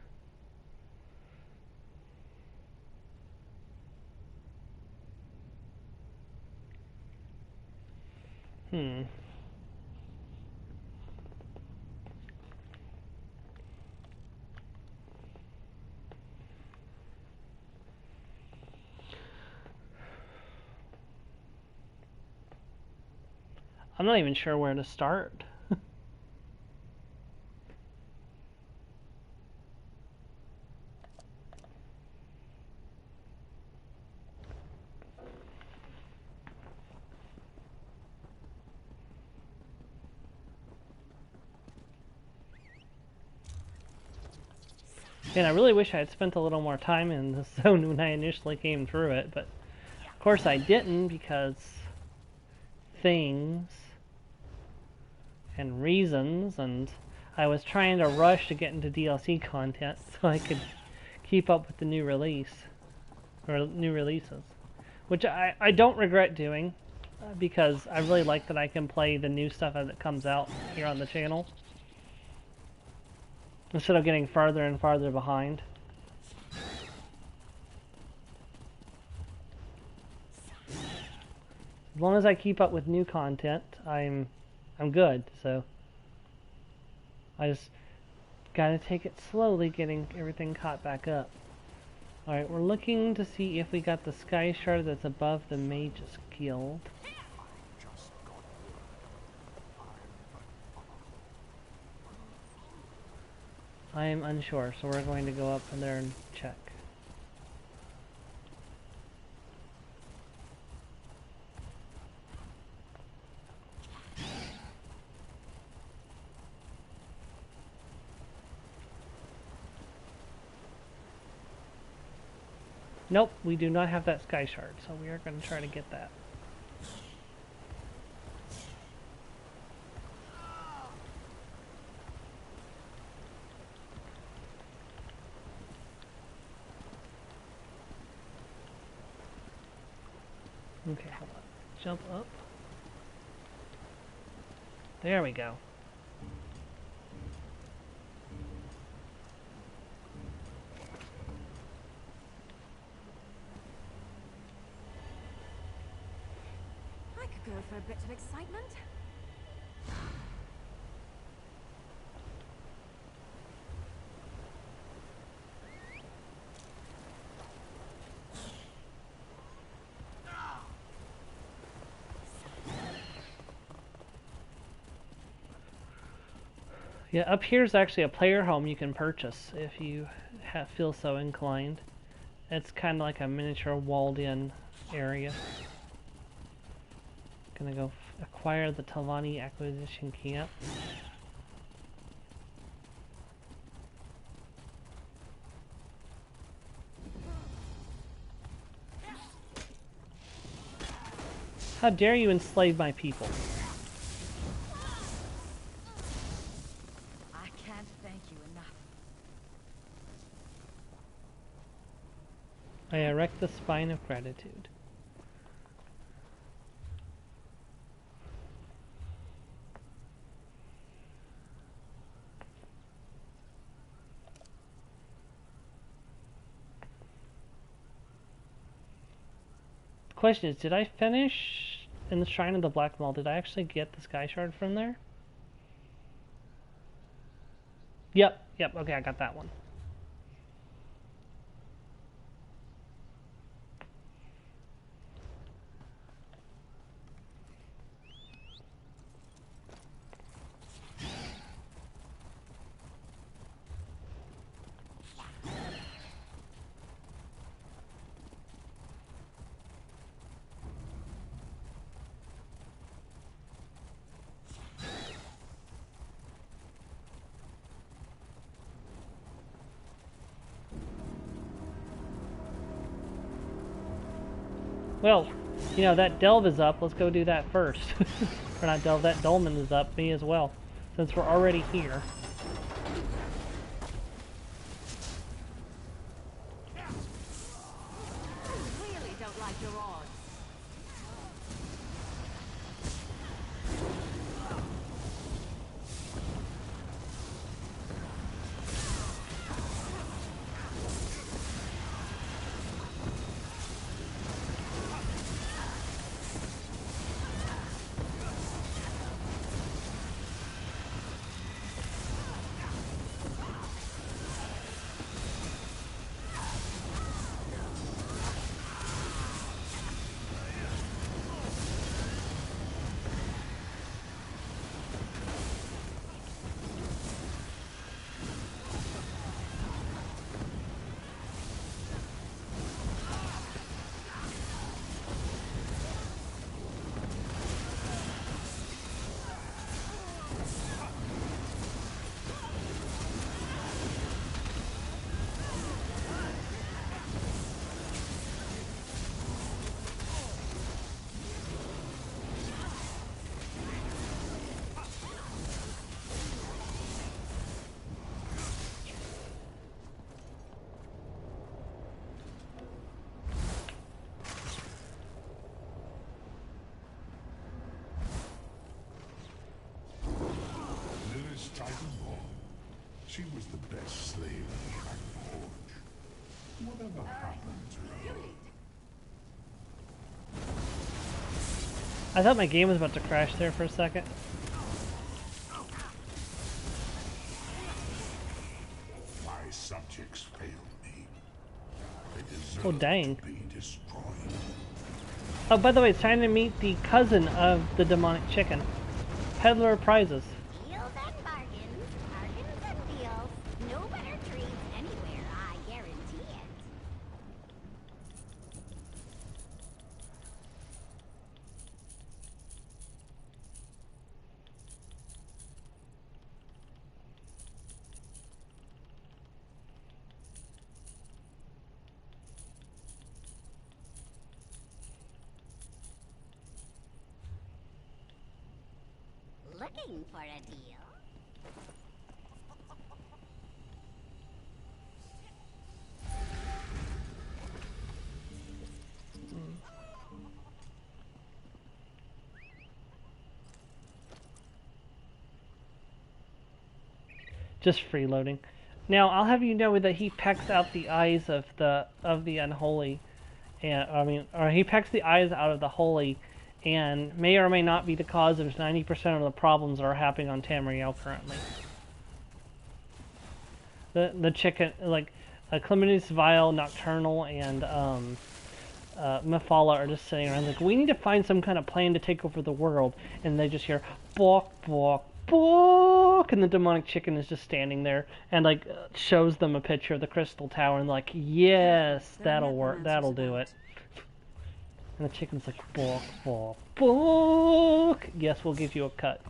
I'm not even sure where to start. And I really wish I had spent a little more time in this zone when I initially came through it, but of course I didn't because things and reasons, and I was trying to rush to get into DLC content so I could keep up with the new release, or new releases, which I don't regret doing because I really like that I can play the new stuff as it comes out here on the channel instead of getting farther and farther behind. As long as I keep up with new content, I'm good. So I just gotta take it slowly, getting everything caught back up. Alright, we're looking to see if we got the sky shard that's above the Mage's Guild. I am unsure, so we're going to go up in there and check. Nope, we do not have that sky shard, so we are going to try to get that. Okay, hold on. Jump up. There we go. I could go for a bit of excitement. Yeah, up here is actually a player home you can purchase if you feel so inclined. It's kind of like a miniature walled-in area. Gonna go acquire the Talani acquisition camp. How dare you enslave my people? I can't thank you enough. I erect the spine of gratitude. Question is, did I finish in the Shrine of the Black Mall? Did I actually get the Sky Shard from there? Yep, okay, I got that one. Well, you know, that delve is up. Let's go do that first. Or not delve, that dolmen is up. Me as well. Since we're already here. Really don't like your odds. She was the best slave in the Shrine Forge. Whatever happened to her? I thought my game was about to crash there for a second. My subjects failed me. They deserve Oh, dang. to be destroyed. Oh, by the way, it's time to meet the cousin of the demonic chicken. Peddler of Prizes. Deals and bargains, bargains and deals. No better treats anywhere, I guarantee it. Looking for a deal? Just freeloading. Now, I'll have you know that he pecks out the eyes of the unholy, and he pecks the eyes out of the holy, and may or may not be the cause of 90% of the problems that are happening on Tamriel currently. The chicken, like Clematis, Vile, Nocturnal, and Mephala are just sitting around like, we need to find some kind of plan to take over the world, and they just hear, bawk, bawk, book, and the demonic chicken is just standing there and like shows them a picture of the crystal tower and like, yes, that'll work, that'll do it. And the chicken's like, book, book, book. Yes, we'll give you a cut.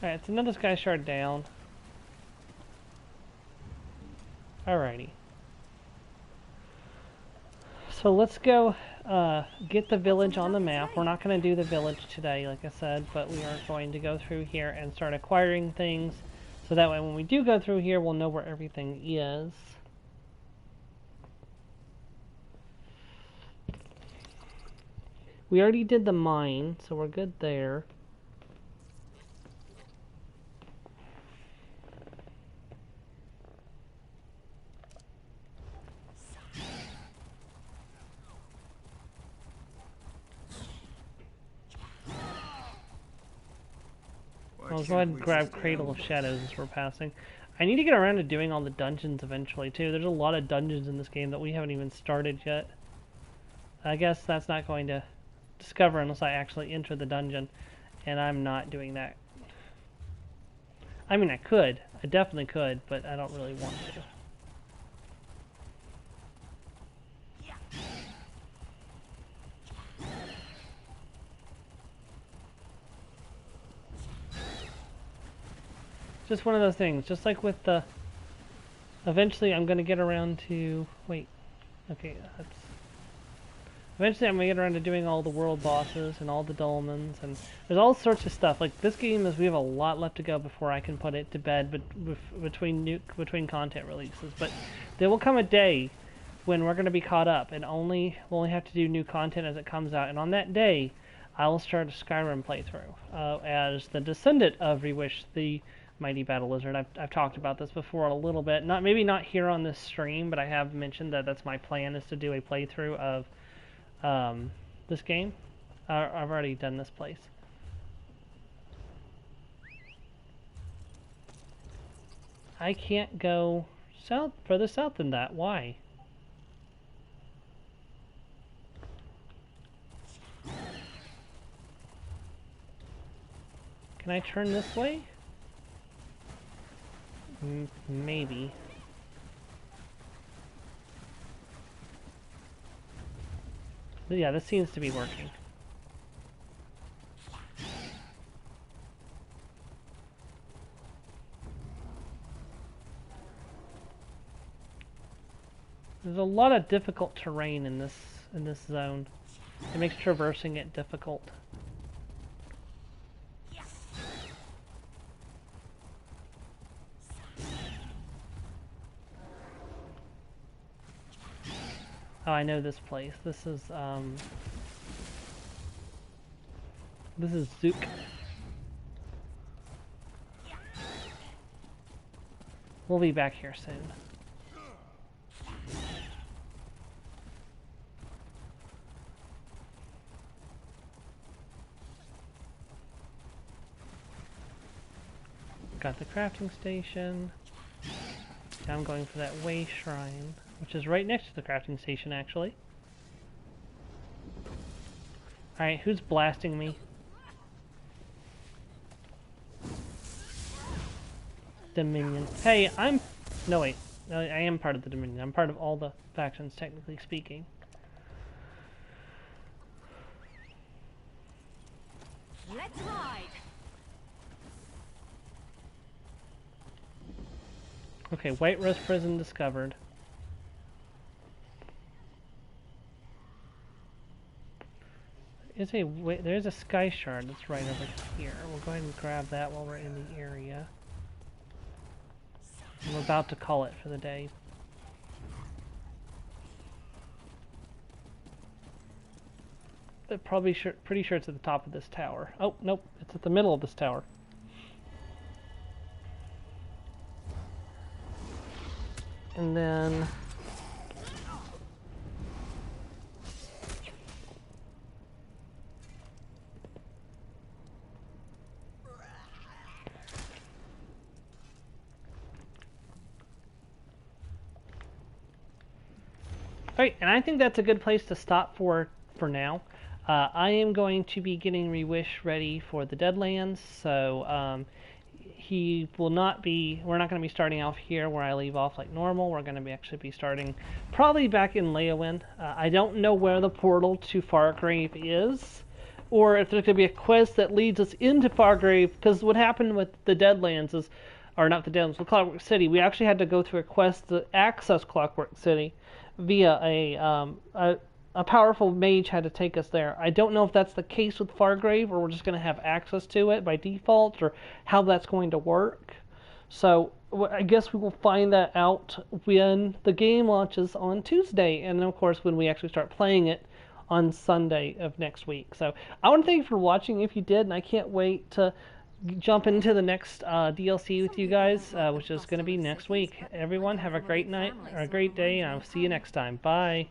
Alright, it's another sky shard down. Alrighty. So let's go get the village on the map. We're not going to do the village today, like I said, but we are going to go through here and start acquiring things. So that way when we do go through here, we'll know where everything is. We already did the mine, so we're good there. I'll go ahead and grab Cradle of Shadows as we're passing. I need to get around to doing all the dungeons eventually, too. There's a lot of dungeons in this game that we haven't even started yet. I guess that's not going to discover unless I actually enter the dungeon, and I'm not doing that. I mean, I could. I definitely could, but I don't really want to. Just one of those things, just like with the... Eventually I'm going to get around to... Wait. Okay, that's... Eventually I'm going to get around to doing all the world bosses and all the dolmens, and there's all sorts of stuff. Like, this game is... We have a lot left to go before I can put it to bed between content releases. But there will come a day when we're going to be caught up, and we'll only have to do new content as it comes out. And on that day, I will start a Skyrim playthrough as the descendant of Reewish, the Mighty Battle Lizard. I've talked about this before a little bit. Maybe not here on this stream, but I have mentioned that that's my plan, is to do a playthrough of this game. I've already done this place. I can't go further south than that. Why? Can I turn this way? Maybe. But yeah, this seems to be working. There's a lot of difficult terrain in this zone. It makes traversing it difficult. Oh, I know this place. This is Zook. We'll be back here soon. Got the crafting station. Now I'm going for that way shrine, which is right next to the crafting station, actually. Alright, who's blasting me? Dominion. Hey, no, wait. I am part of the Dominion. I'm part of all the factions, technically speaking. Let's ride! Okay, White Rose Prison discovered. There's a sky shard that's right over here. We'll go ahead and grab that while we're in the area. And we're about to call it for the day. But pretty sure it's at the top of this tower. Oh, nope, it's at the middle of this tower. And then Alright, and I think that's a good place to stop for now. I am going to be getting Reewish ready for the Deadlands, so he will not be, we're not going to be starting off here where I leave off like normal. We're going to be actually be starting probably back in Leyawiin. I don't know where the portal to Fargrave is, or if there's going to be a quest that leads us into Fargrave, because what happened with the Deadlands is, or not the Deadlands, with Clockwork City, we actually had to go through a quest to access Clockwork City via a powerful mage had to take us there. I don't know if that's the case with Fargrave, or we're just going to have access to it by default, or how that's going to work. So I guess we will find that out when the game launches on Tuesday, and then of course when we actually start playing it on Sunday of next week. So I want to thank you for watching if you did, and I can't wait to jump into the next DLC with you guys, which is going to be next week. Everyone have a great night, or a great day, and I'll see you next time. Bye.